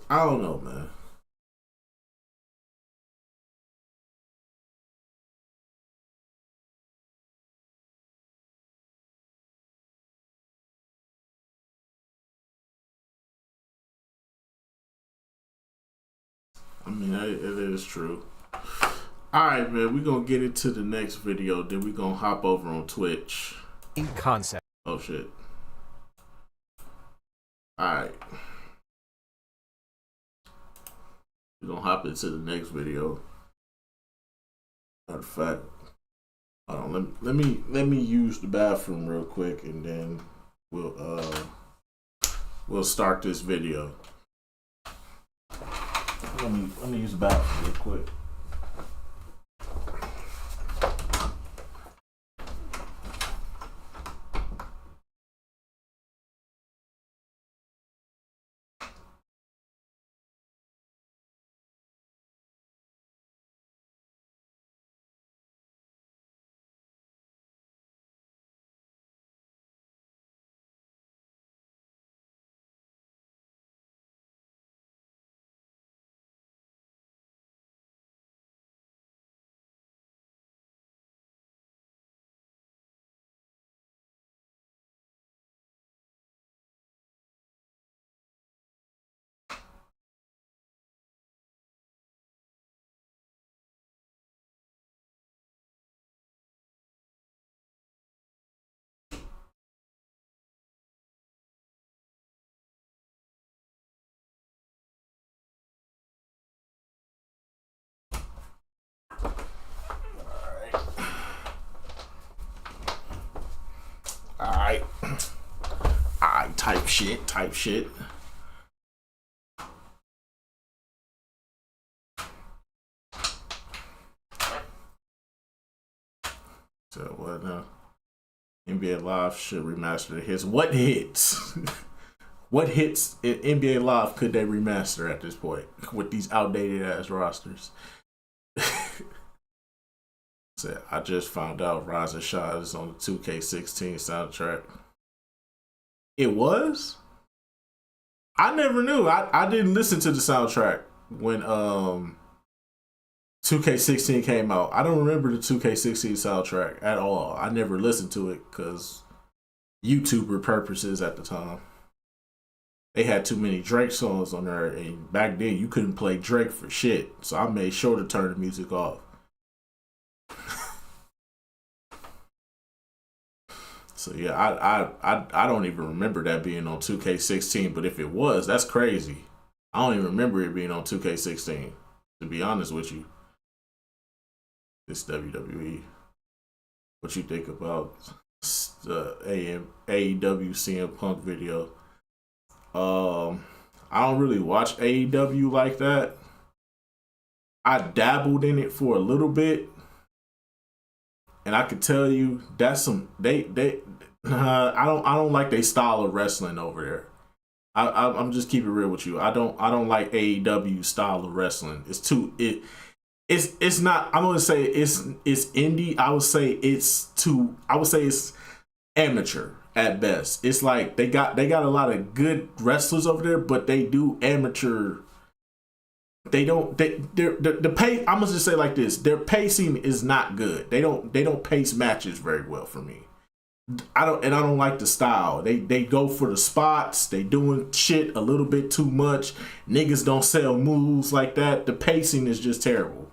I don't know, man. I mean, it is true. All right, man. We're gonna get into the next video. Then we're gonna hop over on Twitch. Concept. Oh shit. All right. We're gonna hop into the next video. Matter of fact, hold on. Let me use the bathroom real quick, and then we'll start this video. Let me use the bathroom real quick. Alright. Alright, type shit. So what now? NBA Live should remaster the hits. What hits? What hits in NBA Live could they remaster at this point with these outdated ass rosters? So I just found out Rise and Shine is on the 2K16 soundtrack. It was? I never knew. I didn't listen to the soundtrack when 2K16 came out. I don't remember the 2K16 soundtrack at all. I never listened to it because YouTuber purposes at the time. They had too many Drake songs on there, and back then you couldn't play Drake for shit. So I made sure to turn the music off. So yeah, I don't even remember that being on 2K16, but if it was, that's crazy. I don't even remember it being on 2K16, to be honest with you. It's WWE. What you think about the AEW CM Punk video? I don't really watch AEW like that. I dabbled in it for a little bit, and I can tell you that's some I don't like their style of wrestling over there. I'm just keeping it real with you. I don't like AEW style of wrestling. It's not. I'm gonna say it's indie. I would say it's amateur at best. It's like they got a lot of good wrestlers over there, but they do amateur. The pace. I'm gonna just say like this: their pacing is not good. They don't pace matches very well for me. I don't like the style. They go for the spots. They doing shit a little bit too much. Niggas don't sell moves like that. The pacing is just terrible.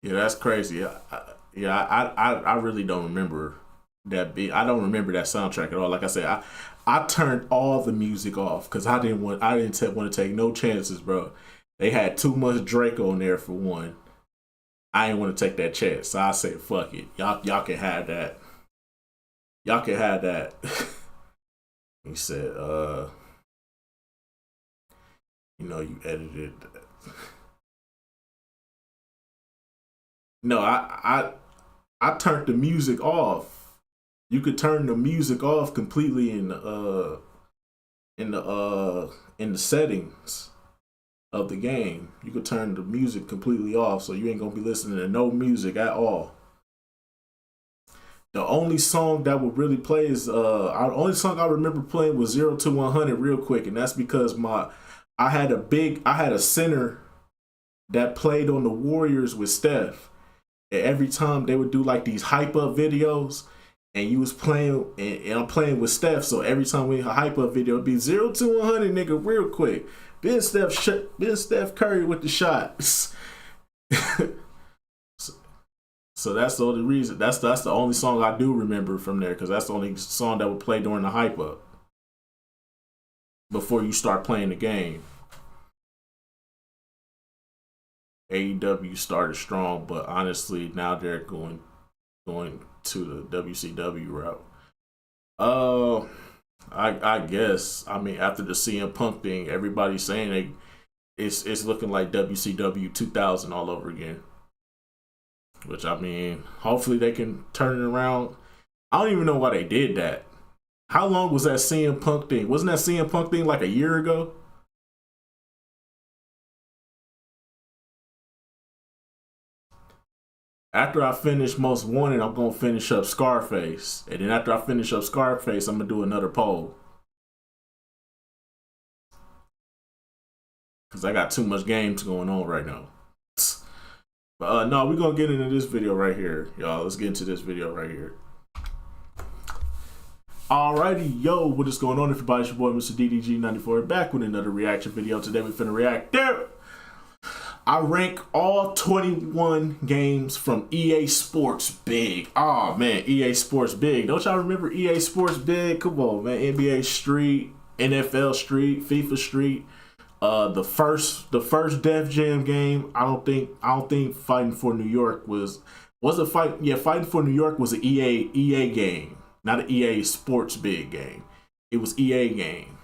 Yeah, that's crazy. I really don't remember that beat. I don't remember that soundtrack at all. Like I said, I turned all the music off because I didn't want to take no chances, bro. They had too much Drake on there for one. I didn't want to take that chance, so I said, "Fuck it, y'all can have that. Y'all can have that." He said, you edited." No, I turned the music off. You could turn the music off completely in the settings of the game. You could turn the music completely off, so you ain't gonna be listening to no music at all. The only song that would really play is our only song I remember playing was 0 to 100 real quick, and that's because I had a center that played on the Warriors with Steph. And every time they would do like these hype up videos, and you was playing, and I'm playing with Steph, so every time we hype up video, it'd be 0 to 100, nigga, real quick. Ben Steph Curry with the shots. So that's the only reason. That's the only song I do remember from there, because that's the only song that would play during the hype up before you start playing the game. AEW started strong, but honestly, now they're going to the WCW route. I guess. I mean, after the CM Punk thing, everybody's saying it's looking like WCW 2000 all over again. Which, I mean, hopefully they can turn it around. I don't even know why they did that. How long was that CM Punk thing? Wasn't that CM Punk thing like a year ago? After I finish Most Wanted, I'm going to finish up Scarface. And then after I finish up Scarface, I'm going to do another poll. Because I got too much games going on right now. But no, we're going to get into this video right here. Y'all, let's get into this video right here. Alrighty, yo, what is going on, everybody? It's your boy, Mr. DDG94, back with another reaction video. Today we finna react there. I rank all 21 games from EA Sports Big. Oh man, EA Sports Big. Don't y'all remember EA Sports Big? Come on, man. NBA Street, NFL Street, FIFA Street. The first Def Jam game. I don't think Fighting for New York was a fight. Yeah, Fighting for New York was an EA game, not an EA Sports Big game. It was EA game.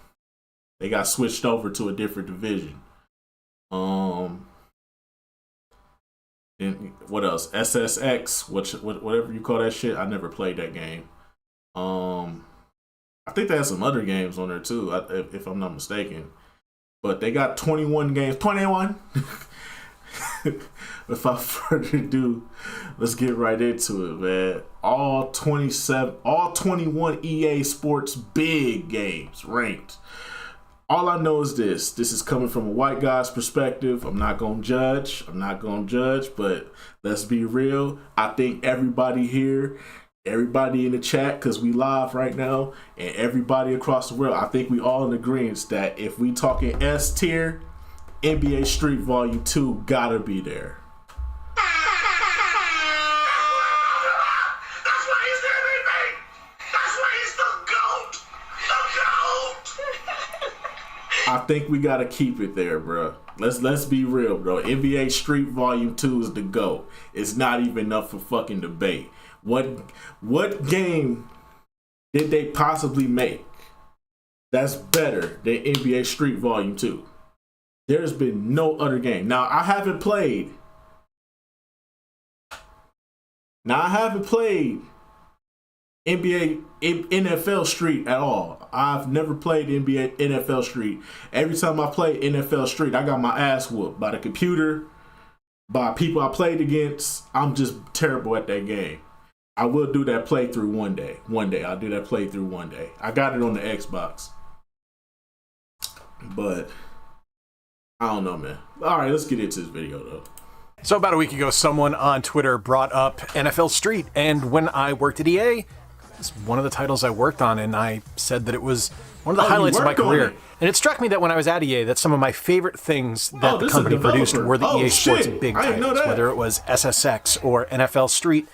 They got switched over to a different division. And what else? SSX, whatever you call that shit. I never played that game. I think they had some other games on there too, if I'm not mistaken. But they got 21 games. 21. Without further ado, let's get right into it, man. All 21 EA Sports Big games ranked. All I know is this is coming from a white guy's perspective. I'm not gonna judge, but let's be real. I think everybody here, everybody in the chat, because we live right now, and everybody across the world, I think we all in agreement that if we talking S tier, NBA Street Volume 2 gotta be there. I think we gotta keep it there, bro. Let's be real, bro. NBA Street Volume 2 is the GOAT. It's not even up for fucking debate. What game did they possibly make that's better than NBA Street Volume 2? There's been no other game. Now I haven't played NFL Street at all. I've never played NBA NFL Street. Every time I play NFL Street, I got my ass whooped by the computer, by people I played against. I'm just terrible at that game. I will do that playthrough one day. I'll do that playthrough one day. I got it on the Xbox. But I don't know, man. All right, let's get into this video, though. So about a week ago, someone on Twitter brought up NFL Street, and when I worked at EA, it's one of the titles I worked on, and I said that it was one of the highlights of my career. And it struck me that when I was at EA, that some of my favorite things that the company produced were the EA Sports Big titles, whether it was SSX or NFL Street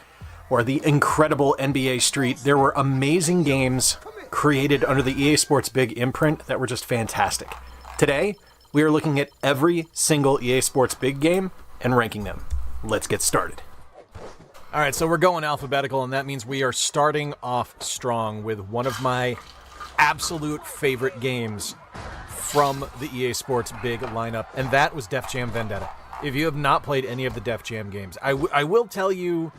or the incredible NBA Street. There were amazing games created under the EA Sports Big imprint that were just fantastic. Today, we are looking at every single EA Sports Big game and ranking them. Let's get started. All right, so we're going alphabetical, and that means we are starting off strong with one of my absolute favorite games from the EA Sports Big lineup, and that was Def Jam Vendetta. If you have not played any of the Def Jam games, I will tell you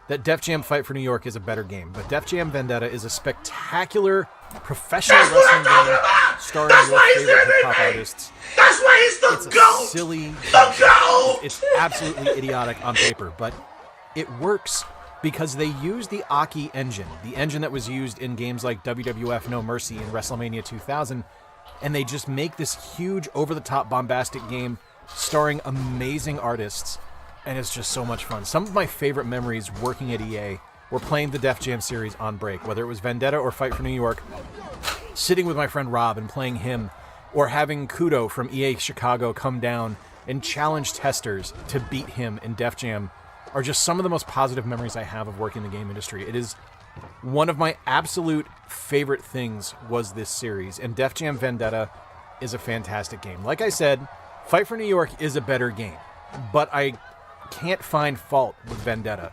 that Def Jam Fight for New York is a better game, but Def Jam Vendetta is a spectacular professional wrestling game starring your favorite hip-hop artists. That's why he's the It's a GOAT! silly, The GOAT! it's absolutely idiotic on paper, but it works because they use the Aki engine, the engine that was used in games like WWF No Mercy and WrestleMania 2000, and they just make this huge, over-the-top, bombastic game starring amazing artists, and it's just so much fun. Some of my favorite memories working at EA were playing the Def Jam series on break, whether it was Vendetta or Fight for New York, sitting with my friend Rob and playing him, or having Kudo from EA Chicago come down and challenge testers to beat him in Def Jam are just some of the most positive memories I have of working in the game industry. It is one of my absolute favorite things was this series, and Def Jam Vendetta is a fantastic game. Like I said, Fight for New York is a better game, but I can't find fault with Vendetta.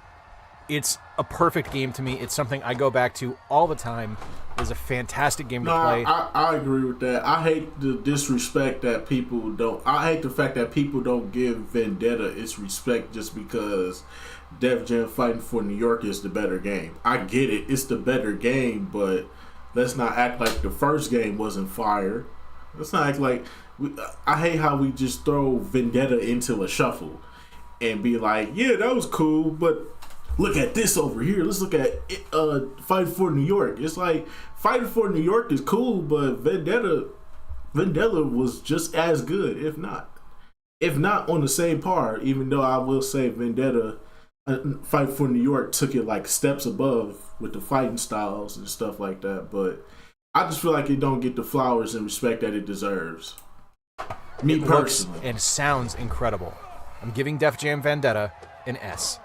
It's a perfect game to me. It's something I go back to all the time. It's a fantastic game to play. I agree with that. I hate the disrespect that people don't. I hate the fact that people don't give Vendetta its respect just because Def Jam Fighting for New York is the better game. I get it. It's the better game, but let's not act like the first game wasn't fire. Let's not act like... I hate how we just throw Vendetta into a shuffle and be like, yeah, that was cool, but look at this over here. Let's look at Fighting for New York. It's like Fighting for New York is cool, but Vendetta was just as good, if not on the same par. Even though I will say Vendetta, Fight for New York took it like steps above with the fighting styles and stuff like that. But I just feel like it don't get the flowers and respect that it deserves. Me personally, and sounds incredible. I'm giving Def Jam Vendetta an S.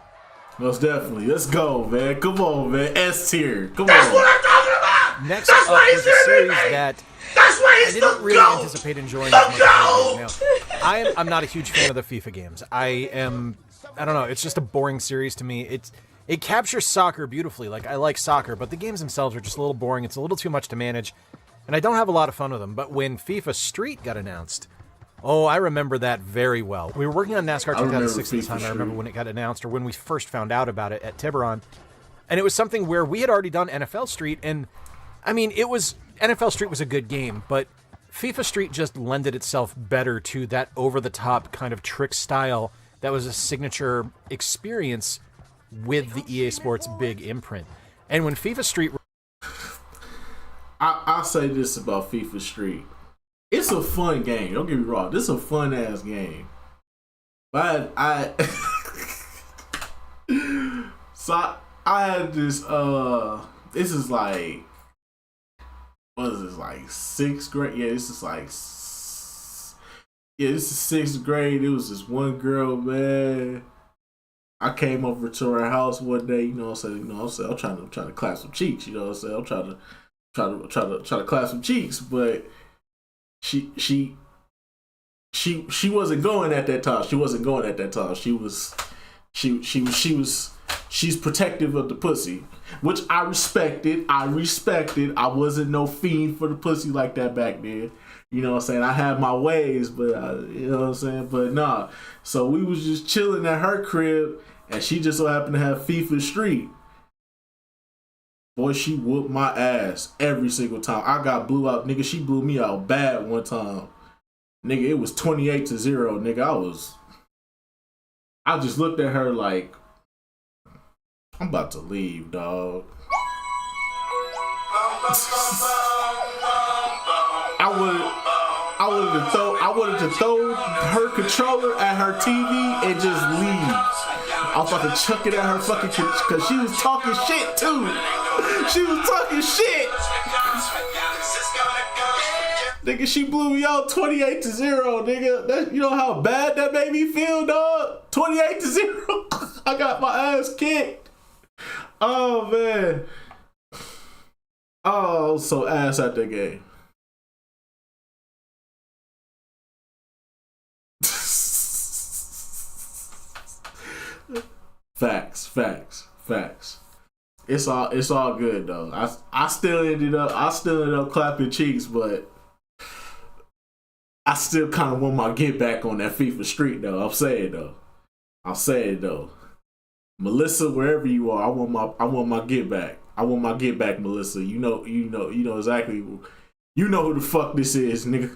Most definitely. Let's go, man. Come on, man. S tier. Come That's on. what I'm talking about! Next That's up why he's was a series MVP! that That's why I he's didn't the really GOAT! anticipate enjoying The as much as I GOAT! did. Now, I'm not a huge fan of the FIFA games. I don't know, it's just a boring series to me. It captures soccer beautifully. Like, I like soccer, but the games themselves are just a little boring. It's a little too much to manage, and I don't have a lot of fun with them. But when FIFA Street got announced, oh, I remember that very well. We were working on NASCAR 2006 at the time. I remember when it got announced, or when we first found out about it at Tiburon. And it was something where we had already done NFL Street, and I mean, NFL Street was a good game, but FIFA Street just lended itself better to that over-the-top kind of trick style that was a signature experience with the EA Sports big imprint. And when FIFA Street... I'll say this about FIFA Street. It's a fun game. Don't get me wrong. This is a fun-ass game. But So I had this, this is like, what is this, like 6th grade? Yeah, this is like, this is 6th grade. It was this one girl, man. I came over to her house one day, you know what I'm saying? I'm trying to clap some cheeks, you know what I'm saying? I'm trying to clap some cheeks, but she wasn't going at that time. She's protective of the pussy, which I respected. I wasn't no fiend for the pussy like that back then. You know what I'm saying? I had my ways, but you know what I'm saying? But nah. So we was just chilling at her crib, and she just so happened to have FIFA Street. Boy, she whooped my ass every single time. I got blew out, nigga. She blew me out bad one time. Nigga, it was 28-0, nigga. I just looked at her like, I'm about to leave, dog. I wanted to throw her controller at her TV and just leave. I was about to chuck it at her fucking, cause she was talking shit too. She was talking shit. Nigga, she blew me out 28-0, nigga. That, you know how bad that made me feel, dog? 28-0. I got my ass kicked. Oh, man. Oh, so ass at the game. Facts. It's all good though. I still ended up clapping cheeks, but I still kind of want my get back on that FIFA Street though. I'll say it though. Melissa, wherever you are, I want my get back. I want my get back, Melissa. You know exactly. You know who the fuck this is, nigga.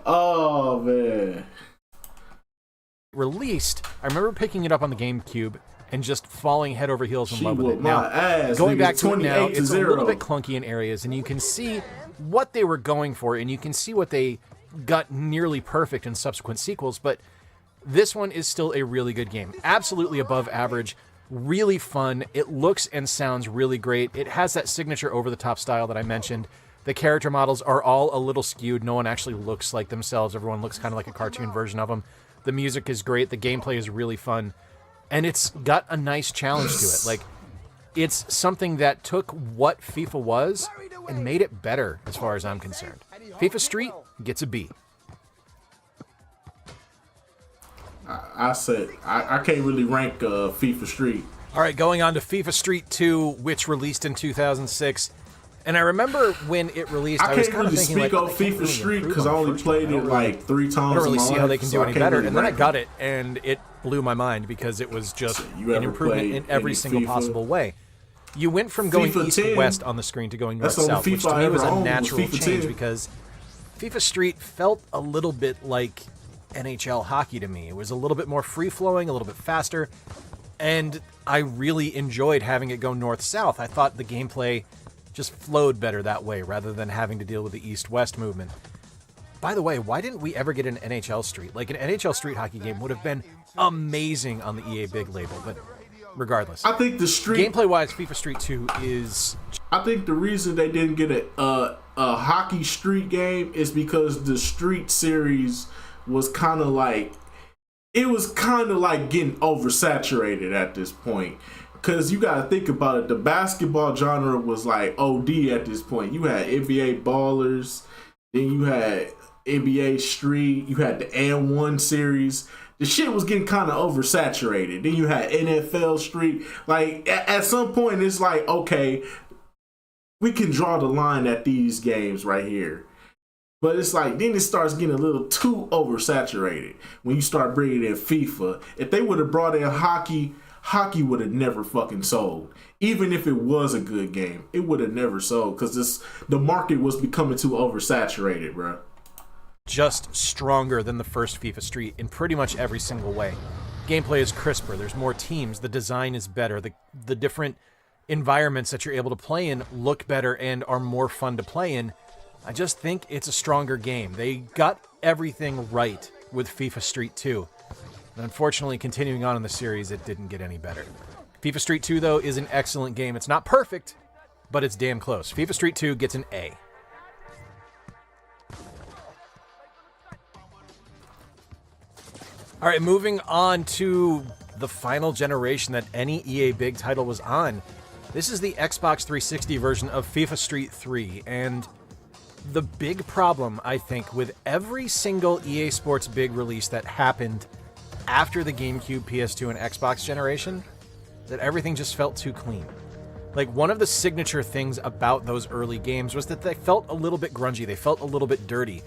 Oh man. Released, I remember picking it up on the GameCube and just falling head over heels in She love with it. whooped Now, my ass, going nigga, back to it now, 28 to it's a 0. little bit clunky in areas, and you can see what they were going for, and you can see what they got nearly perfect in subsequent sequels, but this one is still a really good game. Absolutely above average, really fun. It looks and sounds really great. It has that signature over-the-top style that I mentioned. The character models are all a little skewed. No one actually looks like themselves. Everyone looks kind of like a cartoon version of them. The music is great. The gameplay is really fun. And it's got a nice challenge to it. Like, it's something that took what FIFA was and made it better as far as I'm concerned. FIFA Street gets a B. I said I can't really rank FIFA Street. All right, going on to FIFA Street 2, which released in 2006. And I remember when it released, I was can't kind of really thinking, speak like, on they can't FIFA really Street improve because I on the only first played one. it like 3 times. I don't really in my see how life, they can so do I any can't better. really And then I rank got it. it, and it blew my mind because it was just You an ever improvement played in every any single FIFA? possible way. You went from going FIFA east 10, to west on the screen to going that's north-south, the only which to FIFA I me ever was a owned was natural FIFA change 10. because FIFA Street felt a little bit like NHL hockey to me. It was a little bit more free-flowing, a little bit faster, and I really enjoyed having it go north-south. I thought the gameplay just flowed better that way rather than having to deal with the east-west movement. By the way, why didn't we ever get an NHL Street? Like, an NHL Street hockey game would have been amazing on the EA Big label, but regardless. I think the Street. Gameplay-wise, FIFA Street 2 is... I think the reason they didn't get a hockey Street game is because the Street series was kind of like, it was kind of like getting oversaturated at this point. Because you got to think about it, the basketball genre was like OD at this point. You had NBA Ballers, then you had NBA Street, you had the N1 series. The shit was getting kind of oversaturated. Then you had NFL Street. Like, at some point, it's like, okay, we can draw the line at these games right here. But it's like, then it starts getting a little too oversaturated when you start bringing in FIFA. If they would have brought in hockey would have never fucking sold. Even if it was a good game, it would have never sold because the market was becoming too oversaturated, bro. just stronger than the first FIFA Street in pretty much every single way. Gameplay is crisper, there's more teams, the design is better, the different environments that you're able to play in look better and are more fun to play in. I just think it's a stronger game. They got everything right with FIFA Street 2. And unfortunately, continuing on in the series, it didn't get any better. FIFA Street 2, though, is an excellent game. It's not perfect, but it's damn close. FIFA Street 2 gets an A. All right, moving on to the final generation that any EA Big title was on. This is the Xbox 360 version of FIFA Street 3, and the big problem, I think, with every single EA Sports Big release that happened after the GameCube, PS2, and Xbox generation, that everything just felt too clean. Like, one of the signature things about those early games was that they felt a little bit grungy, they felt a little bit dirty.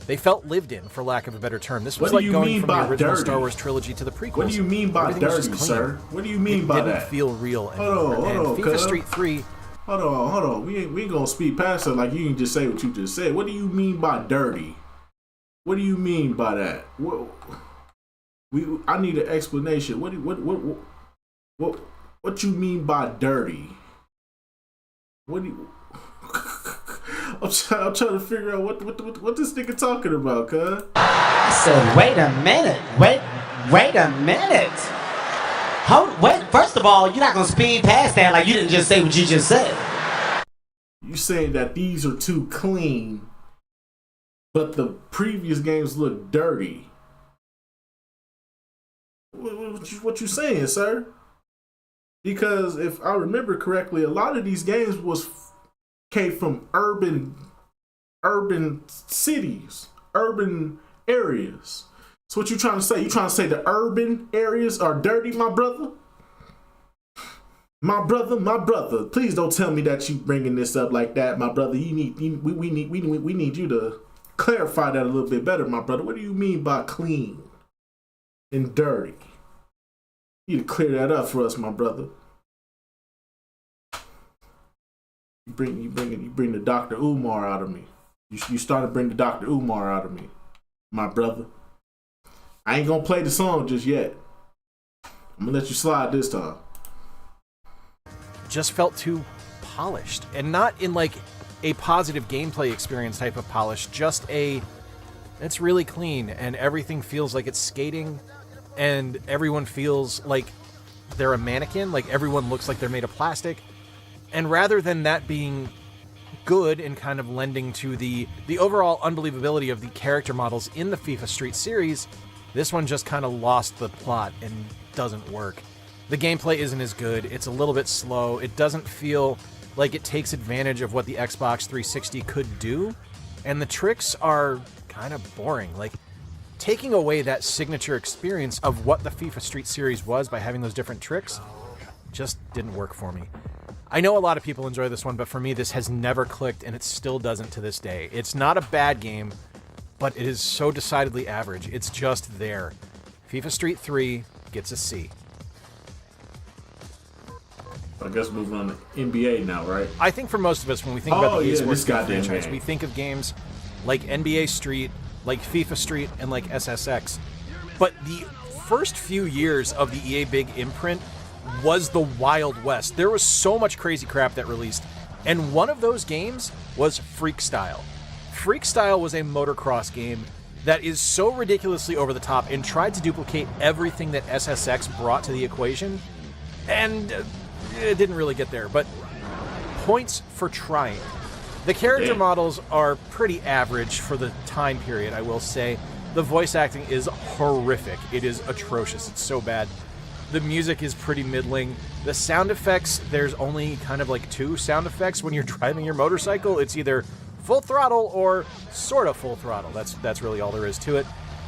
They felt lived in, for lack of a better term. This was like going from the original Star Wars trilogy to the prequels. What do you mean by dirty, sir? What do you mean by that? It didn't feel real anymore. Hold on, FIFA Street 3... Hold on. We ain't gonna speed past it like you can just say what you just said. What do you mean by dirty? What do you mean by that? I need an explanation. What you mean by dirty? What do you... I'm trying to figure out what this nigga talking about, cuz. I said, wait a minute. Wait a minute. Wait, first of all, you're not gonna speed past that like you didn't just say what you just said. You saying that these are too clean, but the previous games look dirty. What you saying, sir? Because if I remember correctly, a lot of these games came from urban cities, urban areas. So what you trying to say? You trying to say the urban areas are dirty, my brother? My brother, please don't tell me that you bringing this up like that, my brother. We need you to clarify that a little bit better, my brother. What do you mean by clean and dirty? You need to clear that up for us, my brother. You bring the Dr. Umar out of me. You started to bring the Dr. Umar out of me, my brother. I ain't gonna play the song just yet. I'm gonna let you slide this time. Just felt too polished, and not in like a positive gameplay experience type of polish, just it's really clean and everything feels like it's skating and everyone feels like they're a mannequin, like everyone looks like they're made of plastic. And rather than that being good and kind of lending to the overall unbelievability of the character models in the FIFA Street series, this one just kind of lost the plot and doesn't work. The gameplay isn't as good, it's a little bit slow, it doesn't feel like it takes advantage of what the Xbox 360 could do, and the tricks are kind of boring. Like, taking away that signature experience of what the FIFA Street series was by having those different tricks just didn't work for me. I know a lot of people enjoy this one, but for me this has never clicked, and it still doesn't to this day. It's not a bad game, but it is so decidedly average. It's just there. FIFA Street 3 gets a C. I guess moving on to NBA now, right? I think for most of us, when we think about the esports goddamn franchise, game. we think of games like NBA Street, like FIFA Street, and like SSX. But the first few years of the EA Big imprint was the Wild West. There was so much crazy crap that released, and one of those games was Freakstyle. Freakstyle was a motocross game that is so ridiculously over the top and tried to duplicate everything that SSX brought to the equation, and it didn't really get there, but points for trying. The character models are pretty average for the time period, I will say. The voice acting is horrific. It is atrocious. It's so bad. The music is pretty middling. The sound effects, there's only kind of like 2 sound effects when you're driving your motorcycle. It's either full throttle or sort of full throttle. That's really all there is to it.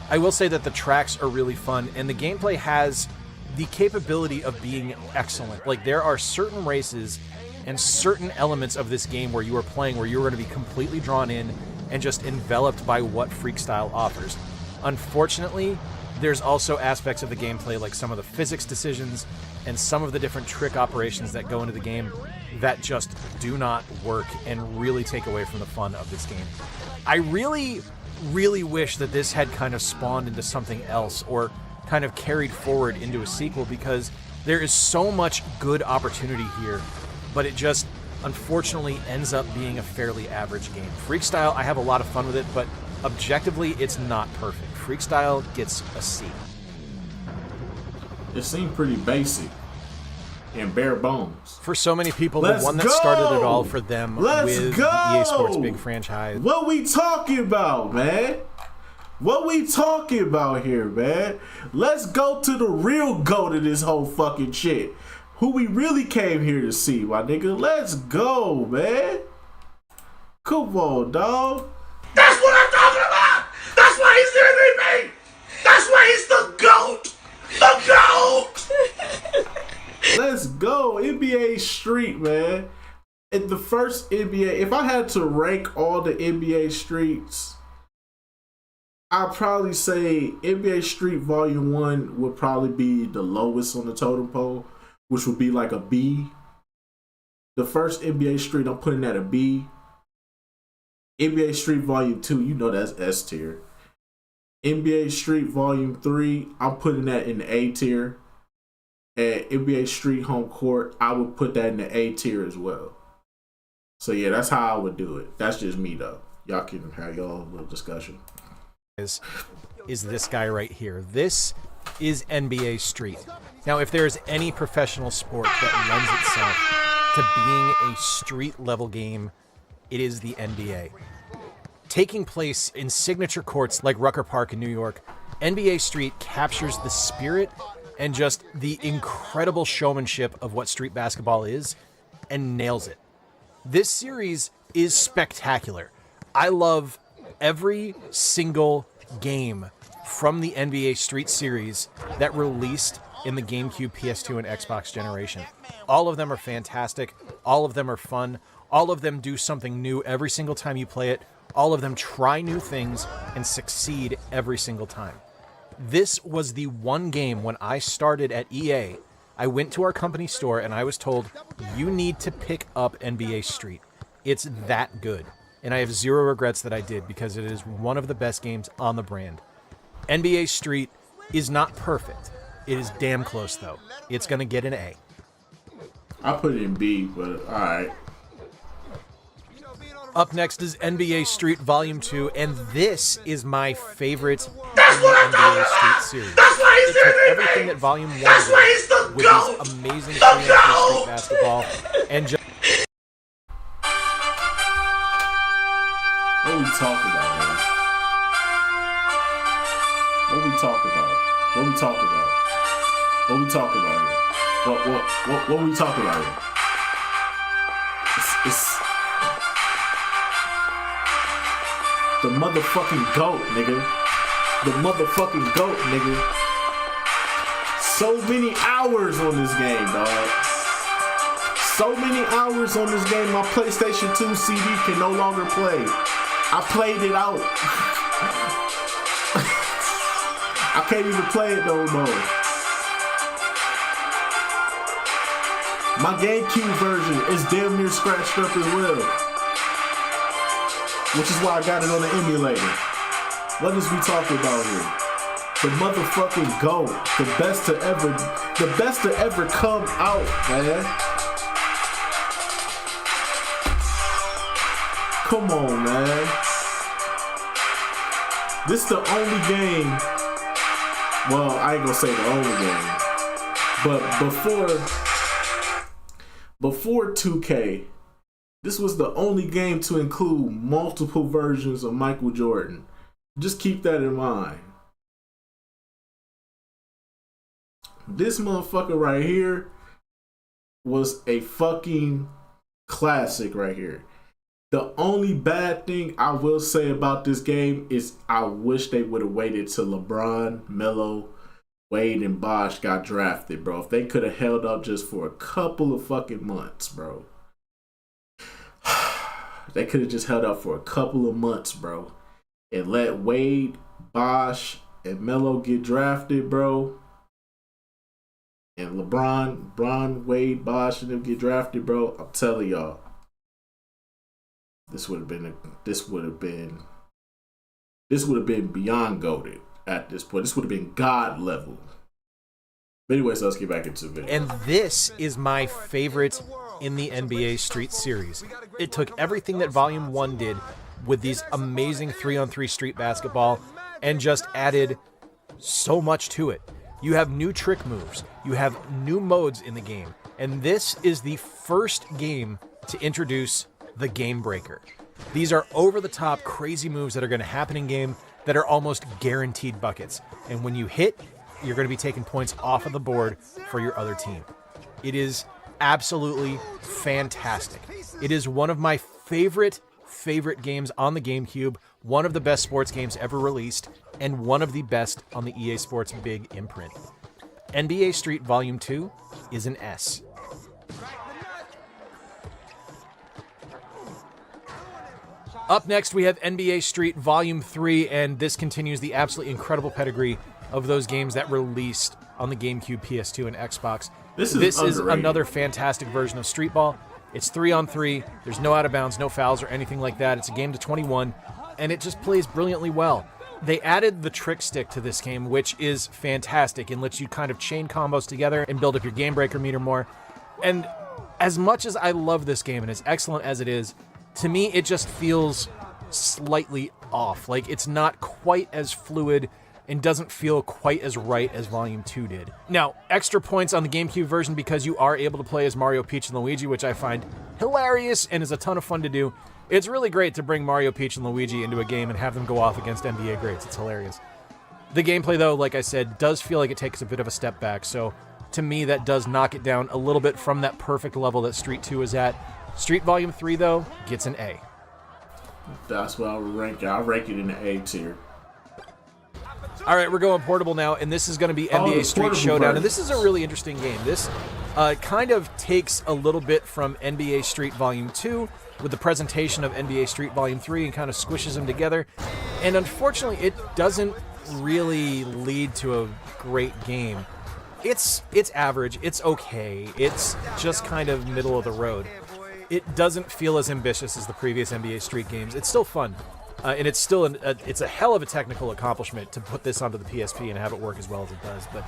I will say that the tracks are really fun, and the gameplay has the capability of being excellent. Like, there are certain races and certain elements of this game where you are playing where you're going to be completely drawn in and just enveloped by what Freakstyle offers. Unfortunately, there's also aspects of the gameplay, like some of the physics decisions and some of the different trick operations that go into the game, that just do not work and really take away from the fun of this game. I really, really wish that this had kind of spawned into something else or kind of carried forward into a sequel, because there is so much good opportunity here, but it just unfortunately ends up being a fairly average game. Freakstyle, I have a lot of fun with it, but objectively, it's not perfect. Freakstyle gets a C. It seemed pretty basic and bare bones. For so many people, Let's the one that go! started it all for them Let's with go! the EA Sports big franchise. What we talking about, man? What we talking about here, man? Let's go to the real goat of this whole fucking shit. Who we really came here to see, my nigga. Let's go, man. Come on, dog. That's what I'm talking about! That's why he's the MVP! That's why he's the GOAT! The GOAT! Let's go. NBA Street, man. In the first NBA, if I had to rank all the NBA Streets, I'd probably say NBA Street Volume 1 would probably be the lowest on the totem pole, which would be like a B. The first NBA Street, I'm putting at a B. NBA Street Volume 2, you know that's S tier. NBA Street Volume 3, I'm putting that in the A tier. And NBA Street Home Court, I would put that in the A tier as well. So yeah, that's how I would do it. That's just me though. Y'all can have y'all little discussion. Is this guy right here. This is NBA Street. Now, if there's any professional sport that lends itself to being a street level game, it is the NBA. Taking place in signature courts like Rucker Park in New York, NBA Street captures the spirit and just the incredible showmanship of what street basketball is and nails it. This series is spectacular. I love every single game from the NBA Street series that released in the GameCube, PS2, and Xbox generation. All of them are fantastic. All of them are fun. All of them do something new every single time you play it. All of them try new things and succeed every single time. This was the one game when I started at EA, I went to our company store and I was told, you need to pick up NBA Street. It's that good. And I have zero regrets that I did because it is one of the best games on the brand. NBA Street is not perfect. It is damn close, though. It's going to get an A. I put it in B, but alright. Up next is NBA Street Volume 2, and this is my favorite in the NBA Street series. It took everything that Volume 1 did with this amazing 3-on-3 street basketball and just... What we talking about, man? What we talking about? What we talking about? What we talking about here? What we talking about here? It's the motherfucking GOAT, nigga. The motherfucking GOAT, nigga. So many hours on this game, dog. So many hours on this game, my PlayStation 2 CD can no longer play. I played it out. I can't even play it no more. My GameCube version is damn near scratched up as well. Which is why I got it on the emulator. What is we talking about here? The motherfucking GOAT. The best to ever come out, man. Come on, man. This the only game. Well, I ain't gonna say the only game. But before 2K, this was the only game to include multiple versions of Michael Jordan. Just keep that in mind. This motherfucker right here was a fucking classic right here. The only bad thing I will say about this game is I wish they would have waited till LeBron, Melo, Wade, and Bosh got drafted, bro. If they could have held up just for a couple of fucking months, bro. They could have just held up for a couple of months, bro. And let Wade, Bosh, and Melo get drafted, bro. And LeBron, Wade, Bosh, and them get drafted, bro. I'm telling y'all. This would have been beyond goated at this point. This would have been God level. But anyways, let's get back into the video. And this is my favorite in the NBA Street series. It took everything that Volume 1 did with these amazing 3-on-3 street basketball and just added so much to it. You have new trick moves. You have new modes in the game. And this is the first game to introduce the Game Breaker. These are over-the-top crazy moves that are going to happen in game that are almost guaranteed buckets. And when you hit, you're going to be taking points off of the board for your other team. It is absolutely fantastic. It is one of my favorite games on the GameCube, one of the best sports games ever released, and one of the best on the EA Sports big imprint. NBA Street Volume 2 is an S. Up next, we have NBA Street Volume 3, and this continues the absolutely incredible pedigree of those games that released on the GameCube, PS2, and Xbox. This is another fantastic version of Street Ball. It's 3-on-3. There's no out of bounds, no fouls, or anything like that. It's a game to 21, and it just plays brilliantly well. They added the trick stick to this game, which is fantastic and lets you kind of chain combos together and build up your Game Breaker meter more. And as much as I love this game and as excellent as it is, to me, it just feels slightly off. Like, it's not quite as fluid and doesn't feel quite as right as Volume 2 did. Now, extra points on the GameCube version because you are able to play as Mario, Peach, and Luigi, which I find hilarious and is a ton of fun to do. It's really great to bring Mario, Peach, and Luigi into a game and have them go off against NBA greats. It's hilarious. The gameplay, though, like I said, does feel like it takes a bit of a step back, so to me, that does knock it down a little bit from that perfect level that Street 2 is at. Street Volume 3, though, gets an A. That's what I would rank it. I'll rank it in the A tier. All right, we're going portable now, and this is going to be NBA the Street portable Showdown, version. and this is a really interesting game. This kind of takes a little bit from NBA Street Volume 2 with the presentation of NBA Street Volume 3 and kind of squishes them together. And unfortunately, it doesn't really lead to a great game. It's average, it's okay, it's just kind of middle of the road. It doesn't feel as ambitious as the previous NBA Street games. It's still fun. And it's still it's a hell of a technical accomplishment to put this onto the PSP and have it work as well as it does. But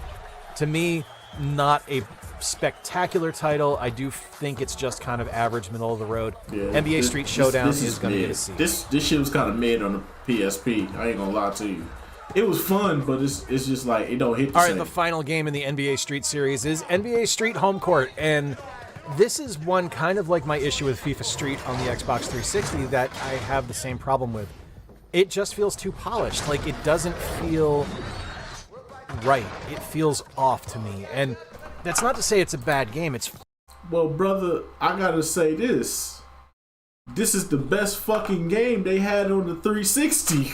to me, not a spectacular title. I do think it's just kind of average, middle of the road. Yeah, NBA Street Showdown is going to mid. get a C. This shit was kind of mid on the PSP. I ain't gonna lie to you. It was fun, but it's just like it don't hit the All right, same. the final game in the NBA Street series is NBA Street Home Court, and this is one kind of like my issue with FIFA Street on the Xbox 360 that I have the same problem with. It just feels too polished. Like, it doesn't feel right. It feels off to me. And that's not to say it's a bad game. It's Well, brother, I gotta say this. This is the best fucking game they had on the 360.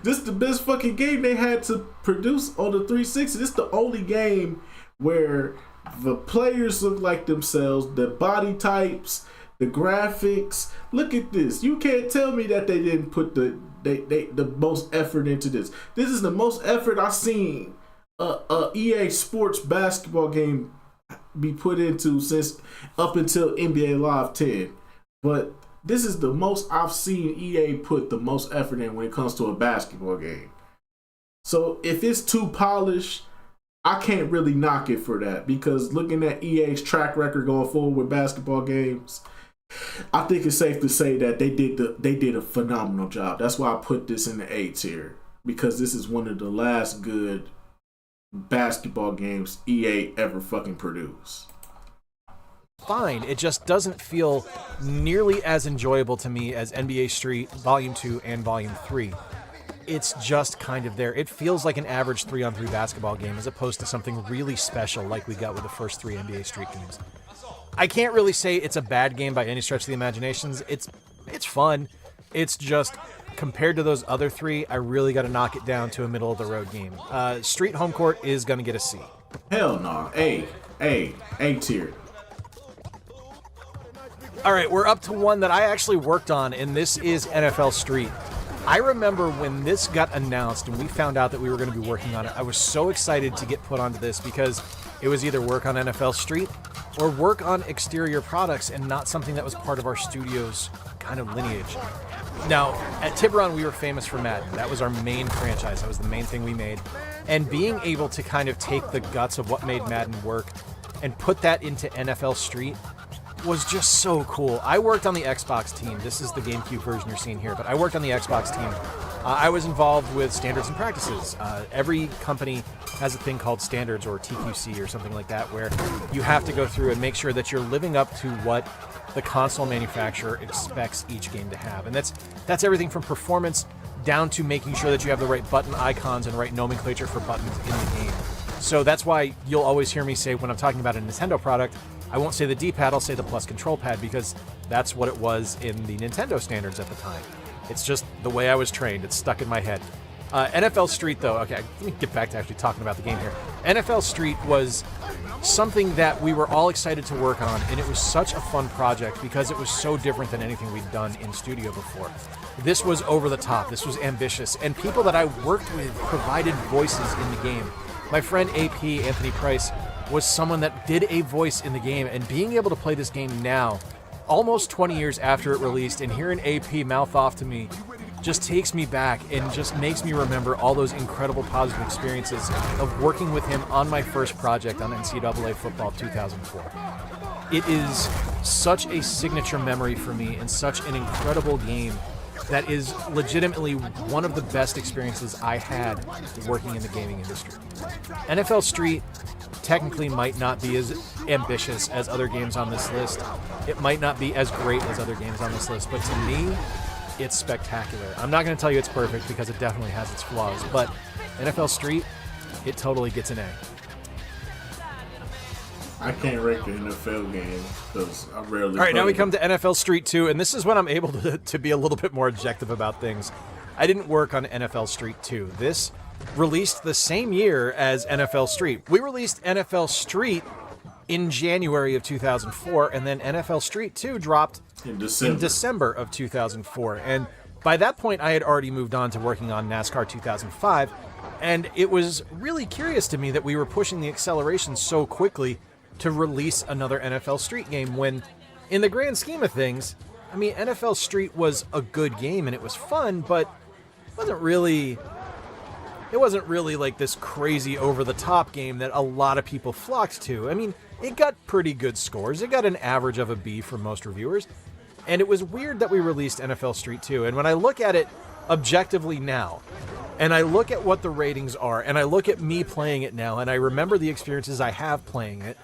This is the best fucking game they had to produce on the 360. This is the only game where the players look like themselves, the body types, the graphics. Look at this. You can't tell me that they didn't put the most effort into this. This is the most effort I've seen a EA Sports basketball game be put into since up until NBA Live 10. But this is the most I've seen EA put the most effort in when it comes to a basketball game. So if it's too polished, I can't really knock it for that, because looking at EA's track record going forward with basketball games, I think it's safe to say that they did a phenomenal job. That's why I put this in the A tier, because this is one of the last good basketball games EA ever fucking produced. fine. It just doesn't feel nearly as enjoyable to me as NBA Street Volume 2 and Volume 3. It's just kind of there. It feels like an average 3-on-3 basketball game as opposed to something really special like we got with the first 3 NBA Street games. I can't really say it's a bad game by any stretch of the imaginations. It's fun. It's just, compared to those other 3, I really got to knock it down to a middle-of-the-road game. Street Home Court is going to get a C. Hell no. A tier. All right, we're up to one that I actually worked on, and this is NFL Street. I remember when this got announced and we found out that we were going to be working on it, I was so excited to get put onto this because it was either work on NFL Street or work on exterior products and not something that was part of our studio's kind of lineage. Now, at Tiburon, we were famous for Madden. That was our main franchise. That was the main thing we made. And being able to kind of take the guts of what made Madden work and put that into NFL Street was just so cool. I worked on the Xbox team. This is the GameCube version you're seeing here, but I worked on the Xbox team. I was involved with standards and practices. Every company has a thing called standards or TQC or something like that, where you have to go through and make sure that you're living up to what the console manufacturer expects each game to have. And that's everything from performance down to making sure that you have the right button icons and right nomenclature for buttons in the game. So that's why you'll always hear me say, when I'm talking about a Nintendo product, I won't say the D-pad, I'll say the plus control pad, because that's what it was in the Nintendo standards at the time. It's just the way I was trained. It's stuck in my head. NFL Street, though, okay, let me get back to actually talking about the game here. NFL Street was something that we were all excited to work on, and it was such a fun project because it was so different than anything we'd done in studio before. This was over the top, this was ambitious, and people that I worked with provided voices in the game. My friend AP, Anthony Price, was someone that did a voice in the game, and being able to play this game now, almost 20 years after it released, and hearing AP mouth off to me just takes me back and just makes me remember all those incredible positive experiences of working with him on my first project on NCAA Football 2004. It is such a signature memory for me and such an incredible game that is legitimately one of the best experiences I had working in the gaming industry. NFL Street technically might not be as ambitious as other games on this list. It might not be as great as other games on this list, but to me, it's spectacular. I'm not going to tell you it's perfect because it definitely has its flaws, but NFL Street, it totally gets an A. I can't rank an NFL game because I rarely. All right, now we come to NFL Street 2, and this is when I'm able to be a little bit more objective about things. I didn't work on NFL Street 2. This released the same year as NFL Street. We released NFL Street in January of 2004, and then NFL Street 2 dropped in December of 2004. And by that point, I had already moved on to working on NASCAR 2005, and it was really curious to me that we were pushing the acceleration so quickly to release another NFL Street game when, in the grand scheme of things, I mean, NFL Street was a good game and it was fun, but it wasn't really like this crazy over-the-top game that a lot of people flocked to. I mean, it got pretty good scores. It got an average of a B from most reviewers. And it was weird that we released NFL Street 2. And when I look at it objectively now, and I look at what the ratings are, and I look at me playing it now, and I remember the experiences I have playing it,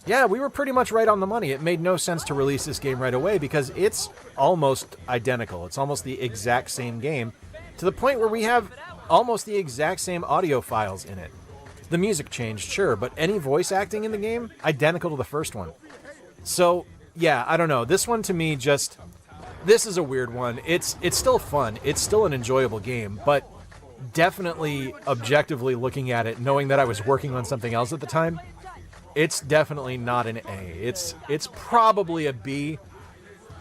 yeah, we were pretty much right on the money. It made no sense to release this game right away because it's almost identical. It's almost the exact same game, to the point where we have almost the exact same audio files in it. The music changed, sure, but any voice acting in the game, identical to the first one. So, yeah, I don't know. This one to me this is a weird one. It's still fun. It's still an enjoyable game, but definitely objectively looking at it, knowing that I was working on something else at the time, it's definitely not an A. It's probably a B.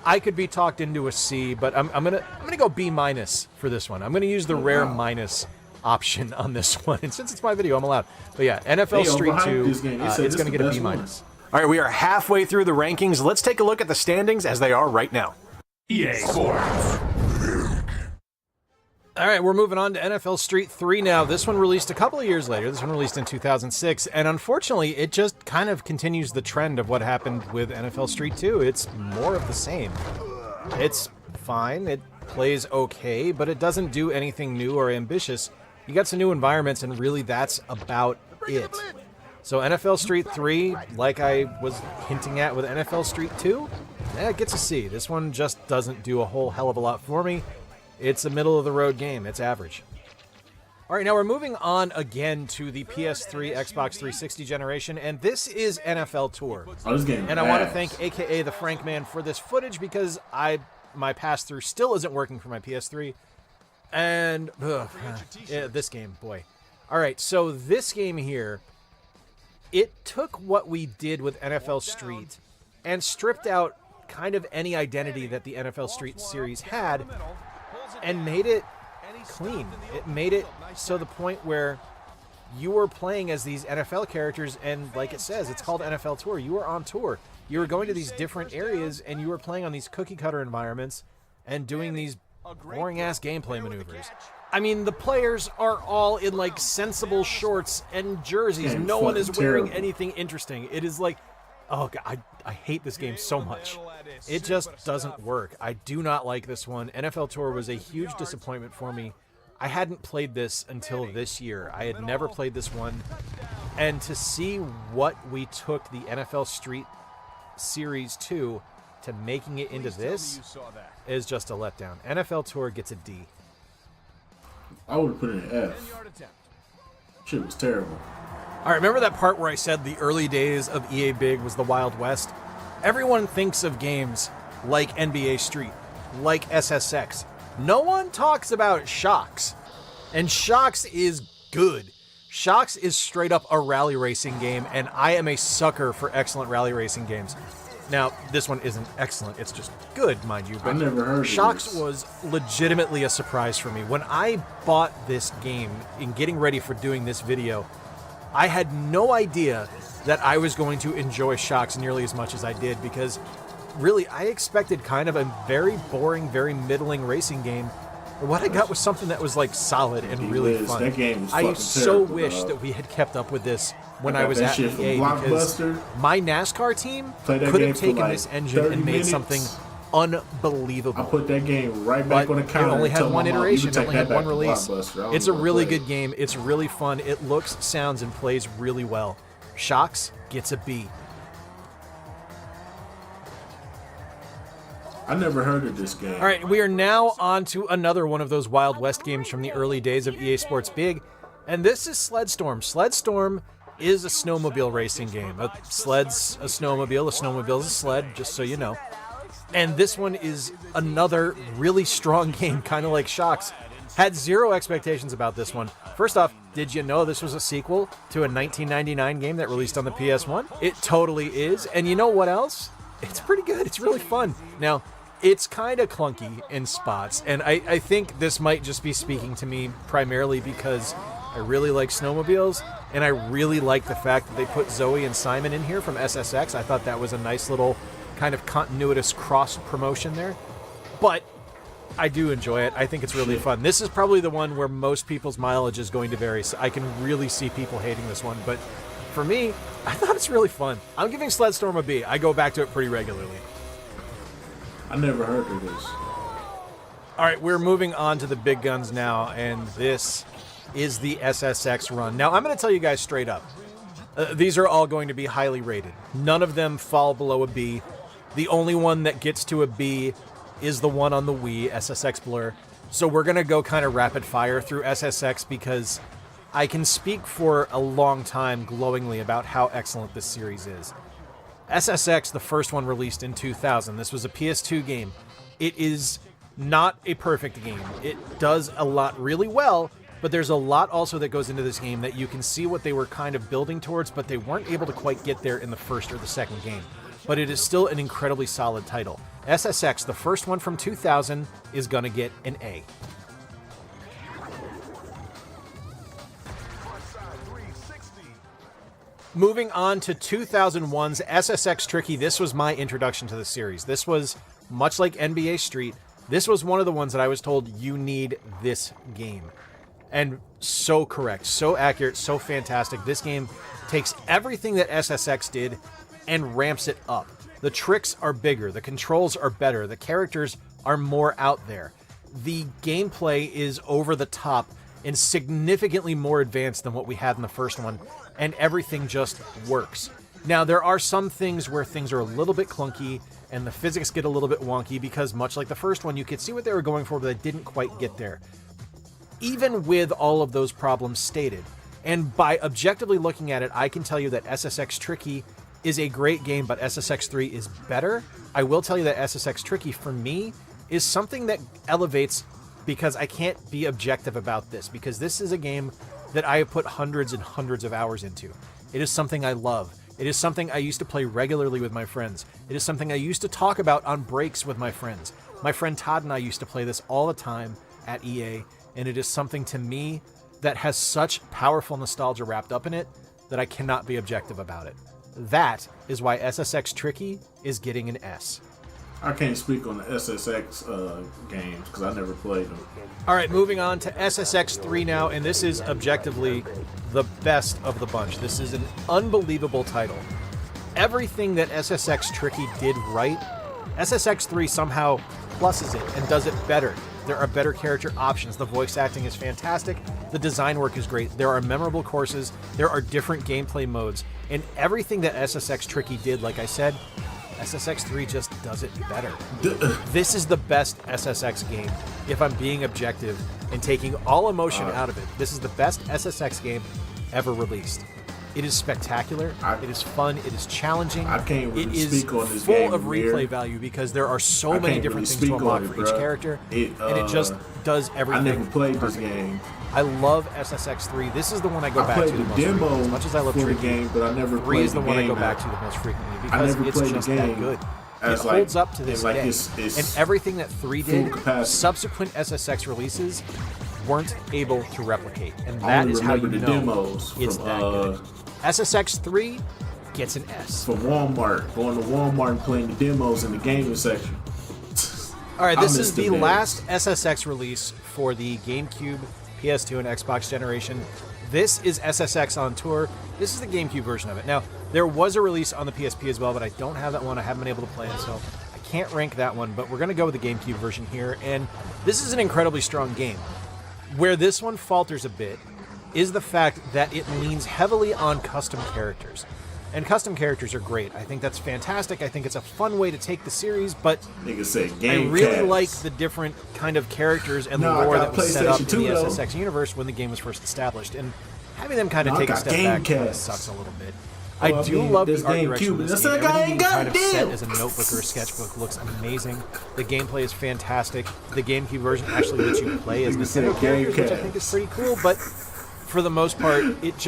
I could be talked into a C, but I'm gonna go B- for this one. I'm gonna use the rare minus option on this one, and since it's my video, I'm allowed. But yeah, NFL Street 2, it's gonna get a B-. All right, we are halfway through the rankings. Let's take a look at the standings as they are right now. EA Sports. All right, we're moving on to NFL Street 3 now. This one released a couple of years later. This one released in 2006, and unfortunately, it just kind of continues the trend of what happened with NFL Street 2. It's more of the same. It's fine, it plays okay, but it doesn't do anything new or ambitious. You got some new environments, and really that's about it. So NFL Street 3, like I was hinting at with NFL Street 2, it gets a C. This one just doesn't do a whole hell of a lot for me. It's a middle-of-the-road game. It's average. All right, now we're moving on again to the PS3, Xbox 360 generation, and this is NFL Tour. And I want to thank AKA the Frank Man for this footage because my pass-through still isn't working for my PS3. And this game, boy. All right, so this game here, it took what we did with NFL Street and stripped out kind of any identity that the NFL Street series had and made it clean. It made it so the point where you were playing as these NFL characters, and like it says, it's called NFL Tour. You were on tour. You were going to these different areas, and you were playing on these cookie-cutter environments and doing these boring-ass gameplay maneuvers. I mean, the players are all in, like, sensible shorts and jerseys. No one is wearing anything interesting. It is like, oh, God, I hate this game so much. It just doesn't work. I do not like this one. NFL Tour was a huge disappointment for me. I hadn't played this until this year. I had never played this one. And to see what we took the NFL Street Series 2 to making it into this is just a letdown. NFL Tour gets a D. I would have put it in F. Shit was terrible. All right, remember that part where I said the early days of EA Big was the Wild West? Everyone thinks of games like NBA Street, like SSX. No one talks about Shocks. And Shocks is good. Shocks is straight up a rally racing game, and I am a sucker for excellent rally racing games. Now, this one isn't excellent, it's just good, mind you, but I never heard of Shocks this. was legitimately a surprise for me. When I bought this game in getting ready for doing this video, I had no idea that I was going to enjoy Shocks nearly as much as I did, because really, I expected kind of a very boring, very middling racing game. But what I got was something that was like solid and really fun. That game was I fucking so terrible, wish dog. that we had kept up with this when I I got was that at shit from EA, because Blockbuster. my NASCAR team Played that could game have for taken like this engine 30 and made minutes. something unbelievable. I put that game right back But on the counter. it only and had told one my mom, iteration, "You it can only take had that one back to release. Blockbuster. I don't It's a wanna really play good it." game. It's really fun. It looks, sounds, and plays really well. Shocks gets a B. I never heard of this game. All right, we are now on to another one of those Wild West games from the early days of EA Sports Big, and this is Sledstorm. Sledstorm is a snowmobile racing game. A sled's a snowmobile is a sled, just so you know. And this one is another really strong game, kind of like Shocks. Had zero expectations about this one. First off, did you know this was a sequel to a 1999 game that released on the PS1? It totally is. And you know what else? It's pretty good. It's really fun. Now, it's kind of clunky in spots, and I think this might just be speaking to me primarily because I really like snowmobiles, and I really like the fact that they put Zoe and Simon in here from SSX. I thought that was a nice little kind of continuous cross-promotion there. But I do enjoy it. I think it's really fun. This is probably the one where most people's mileage is going to vary, so I can really see people hating this one. But for me, I thought it's really fun. I'm giving Sledstorm a B. I go back to it pretty regularly. I never heard of this. All right, we're moving on to the big guns now, and this is the SSX run. Now, I'm going to tell you guys straight up. These are all going to be highly rated. None of them fall below a B. The only one that gets to a B is the one on the Wii, SSX Blur. So we're going to go kind of rapid fire through SSX because I can speak for a long time glowingly about how excellent this series is. SSX, the first one released in 2000. This was a PS2 game. It is not a perfect game. It does a lot really well, but there's a lot also that goes into this game that you can see what they were kind of building towards, but they weren't able to quite get there in the first or the second game. But it is still an incredibly solid title. SSX, the first one from 2000, is gonna get an A. Moving on to 2001's SSX Tricky, this was my introduction to the series. This was, much like NBA Street, this was one of the ones that I was told, you need this game. And so correct, so accurate, so fantastic. This game takes everything that SSX did and ramps it up. The tricks are bigger, the controls are better, the characters are more out there. The gameplay is over the top and significantly more advanced than what we had in the first one, and everything just works. Now, there are some things where things are a little bit clunky and the physics get a little bit wonky because, much like the first one, you could see what they were going for, but they didn't quite get there. Even with all of those problems stated, and by objectively looking at it, I can tell you that SSX Tricky is a great game, but SSX 3 is better. I will tell you that SSX Tricky, for me, is something that elevates because I can't be objective about this, because this is a game that I have put hundreds and hundreds of hours into. It is something I love. It is something I used to play regularly with my friends. It is something I used to talk about on breaks with my friends. My friend Todd and I used to play this all the time at EA, and it is something to me that has such powerful nostalgia wrapped up in it that I cannot be objective about it. That is why SSX Tricky is getting an S. I can't speak on the SSX games because I never played them. All right, moving on to SSX 3 now, and this is objectively the best of the bunch. This is an unbelievable title. Everything that SSX Tricky did right, SSX 3 somehow pluses it and does it better. There are better character options. The voice acting is fantastic. The design work is great. There are memorable courses. There are different gameplay modes. And everything that SSX Tricky did, like I said, SSX 3 just does it better. This is the best SSX game, if I'm being objective and taking all emotion out of it. This is the best SSX game ever released. It is spectacular. It is fun. It is challenging. I can't really speak on this full game of replay here. value because there are so many different things to speak unlock on it, for each bruh. character, and it just does I everything. never played this perfectly. game. I love SSX 3. This is the one I go I back to played the the most demo frequently. As much as I love for the Tricky, game, but I never 3 played is the the one I game. go back to the most frequently I because never it's played the just that game good. as It like- holds up to this like day. it's And everything that 3 did, capacity. subsequent SSX releases weren't able to replicate. And I that only is how you remember know the demos it's from that good. SSX 3 gets an S. from Walmart. Going to Walmart and playing the demos in the gaming section. All right, I this miss is the the days. last SSX release for the GameCube, PS2, and Xbox generation. This is SSX on tour. This is the GameCube version of it. Now, there was a release on the PSP as well, but I don't have that one. I haven't been able to play it, so I can't rank that one, but we're going to go with the GameCube version here, and this is an incredibly strong game. Where this one falters a bit is the fact that it leans heavily on custom characters. And custom characters are great. I think that's fantastic. I think it's a fun way to take the series, but Nigga said I game really cats. like the different kind of characters and the No, I lore got that was set up PlayStation in 2 the though. SSX universe when the game was first established. And having them kind of No, I take a got step Game back kind of Cats. sucks a little bit. I Well, I do mean, love this the art game direction of Cuban. this That's game. like I Everything ain't you got kind of set deal. as a notebook or a sketchbook looks amazing. The gameplay is fantastic. The GameCube version actually lets you play as Nintendo characters, which I think is pretty cool. But for the most part, it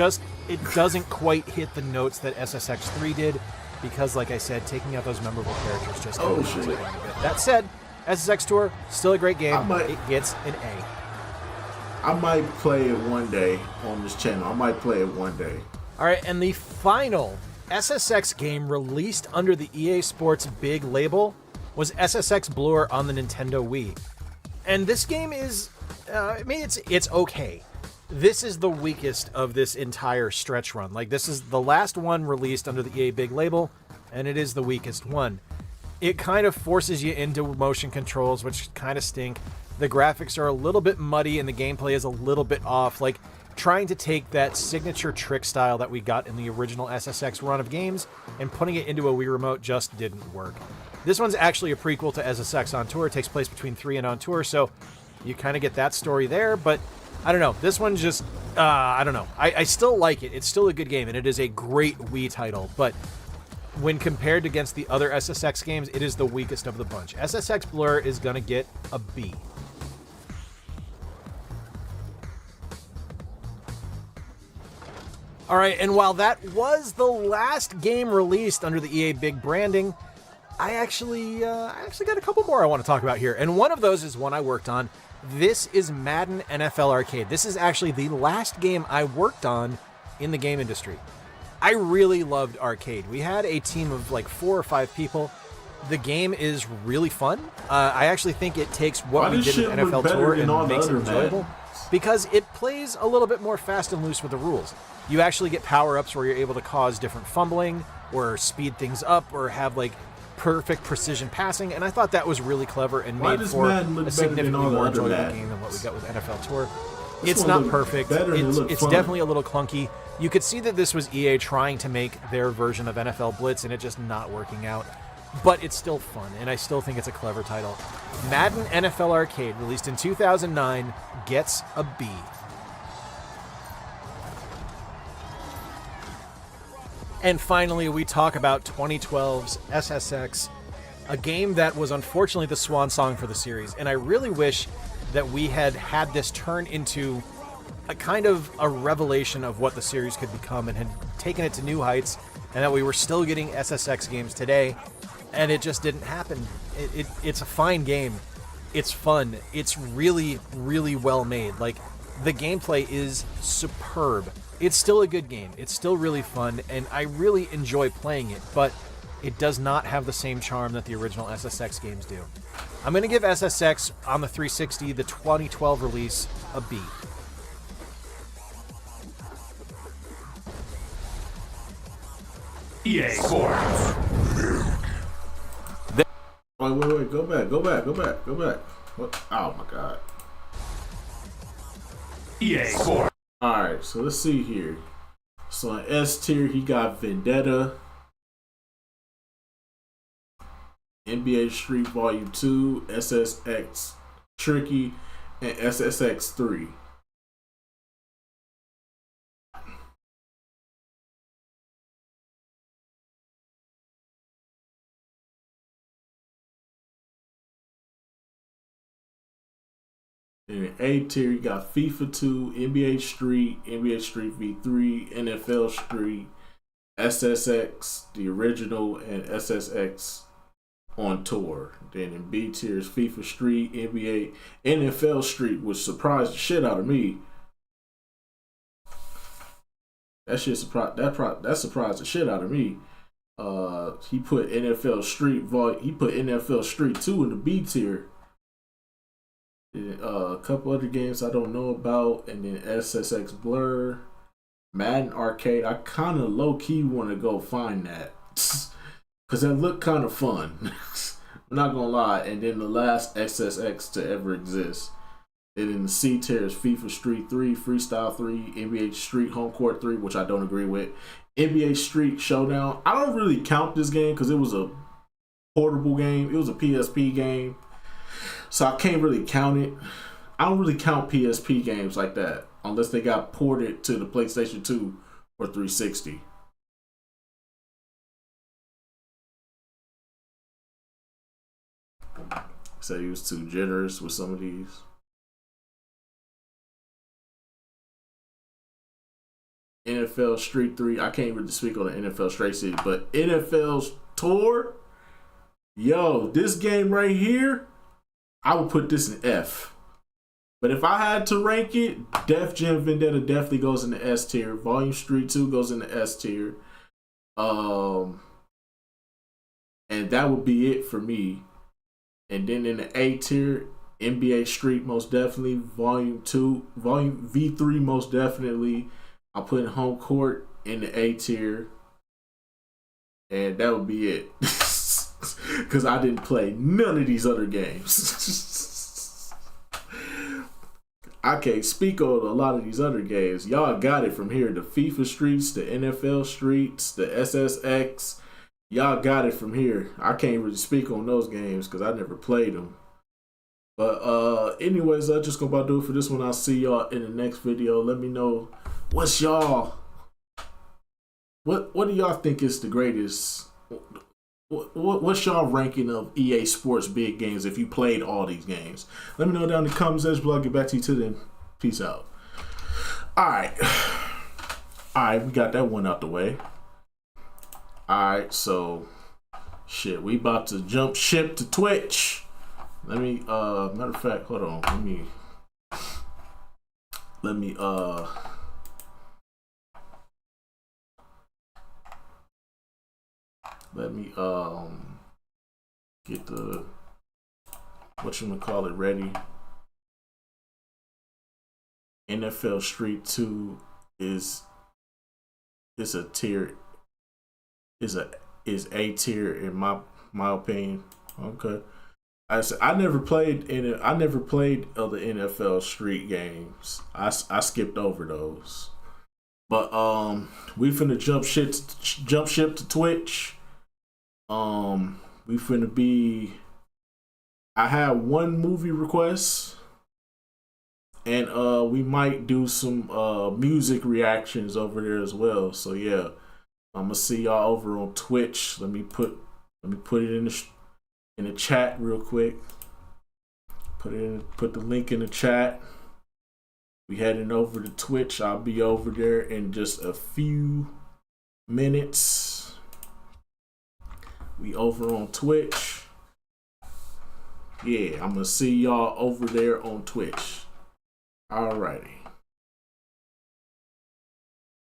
doesn't quite hit the notes that SSX3 did, because, like I said, taking out those memorable characters just Oh, kills it shit. quite a bit. That said, SSX Tour still a great game. might- It gets an A. I might play it one day on this channel. I might play it one day. All right, and the final SSX game released under the EA Sports big label was SSX Blur on the Nintendo Wii. And this game is, it's okay. This is the weakest of this entire stretch run. Like, this is the last one released under the EA big label, and it is the weakest one. It kind of forces you into motion controls, which kind of stink. The graphics are a little bit muddy, and the gameplay is a little bit off. Like, trying to take that signature trick style that we got in the original SSX run of games and putting it into a Wii Remote just didn't work. This one's actually a prequel to SSX On Tour. It takes place between 3 and On Tour, so you kind of get that story there, but I don't know. This one just, I don't know. I still like it. It's still a good game, and it is a great Wii title, but when compared against the other SSX games, it is the weakest of the bunch. SSX Blur is going to get a B. All right, and while that was the last game released under the EA big branding, I actually got a couple more I want to talk about here, and one of those is one I worked on. This is Madden NFL Arcade. This is actually the last game I worked on in the game industry. I really loved Arcade. We had a team of like 4 or 5 people. The game is really fun. I actually think it takes what Why we this did with shit look NFL better Tour than all and the makes it other enjoyable, Maddens? because it plays a little bit more fast and loose with the rules. You actually get power-ups where you're able to cause different fumbling or speed things up or have like perfect precision passing, and I thought that was really clever and Why made does for Madden look a better than significantly all the more other enjoyable Maddens? game than what we got with NFL Tour. This It's one not look perfect. better and It's, look it's fun. definitely a little clunky. You could see that this was EA trying to make their version of NFL Blitz and it just not working out. But it's still fun, and I still think it's a clever title. Madden NFL Arcade, released in 2009, gets a B. And finally, we talk about 2012's SSX, a game that was unfortunately the swan song for the series. And I really wish that we had had this turn into a kind of a revelation of what the series could become and had taken it to new heights, and that we were still getting SSX games today, and it just didn't happen. It's a fine game. It's fun. It's really, really well made. Like, the gameplay is superb. It's still a good game. It's still really fun, and I really enjoy playing it, but it does not have the same charm that the original SSX games do. I'm going to give SSX on the 360, the 2012 release, a B. EA Sports. Wait, go back. What? Oh my god. EA Sports. Alright, so let's see here. So in S tier, he got Vendetta, NBA Street Volume 2, SSX Tricky, and SSX 3. In A tier, you got FIFA 2, NBA Street V3, NFL Street, SSX, the original, and SSX on tour. Then in B tier is FIFA Street, NBA, NFL Street, which surprised the shit out of me. That surprised the shit out of me. He put NFL Street 2 in the B tier. A couple other games I don't know about, and then SSX Blur, Madden Arcade. I kind of low key want to go find that because that looked kind of fun. I'm not gonna lie. And then the last SSX to ever exist. And in the C tier is FIFA Street 3, Freestyle 3, NBA Street Home Court 3, which I don't agree with. NBA Street Showdown. I don't really count this game because it was a portable game. It was a PSP game. So I can't really count it. I don't really count PSP games like that unless they got ported to the PlayStation 2 or 360. Said he was too generous with some of these. NFL Street 3. I can't really speak on the NFL Straight City, but NFL's Tour. Yo, this game right here, I would put this in F. But if I had to rank it, Def Jam Vendetta definitely goes in the S tier. Volume Street 2 goes in the S tier. And that would be it for me. And then in the A tier, NBA Street most definitely. Volume V3 most definitely. I'll put Home Court in the A tier. And that would be it. Because I didn't play none of these other games. I can't speak on a lot of these other games. Y'all got it from here. The FIFA streets, the NFL streets, the SSX. Y'all got it from here. I can't really speak on those games because I never played them. But anyways, I'm just gonna do it for this one. I'll see y'all in the next video. Let me know what's y'all. What do y'all think is the greatest? What's y'all ranking of EA Sports big games if you played all these games? Let me know down in the comment section below. I'll get back to you till then. Peace out. Alright, we got that one out the way. Alright, so shit, we about to jump ship to Twitch. Let me matter of fact, hold on. Let me get the whatchamacallit ready. NFL Street 2 is a tier, is A tier in my opinion. Okay. I never played other NFL Street games. I skipped over those. But we finna jump ship to Twitch. We finna be. I had one movie request, and we might do some music reactions over there as well. So yeah, I'm gonna see y'all over on Twitch. Let me put it in the chat real quick. Put the link in the chat. We heading over to Twitch. I'll be over there in just a few minutes. We over on Twitch. Yeah, I'm gonna see y'all over there on Twitch. Alrighty.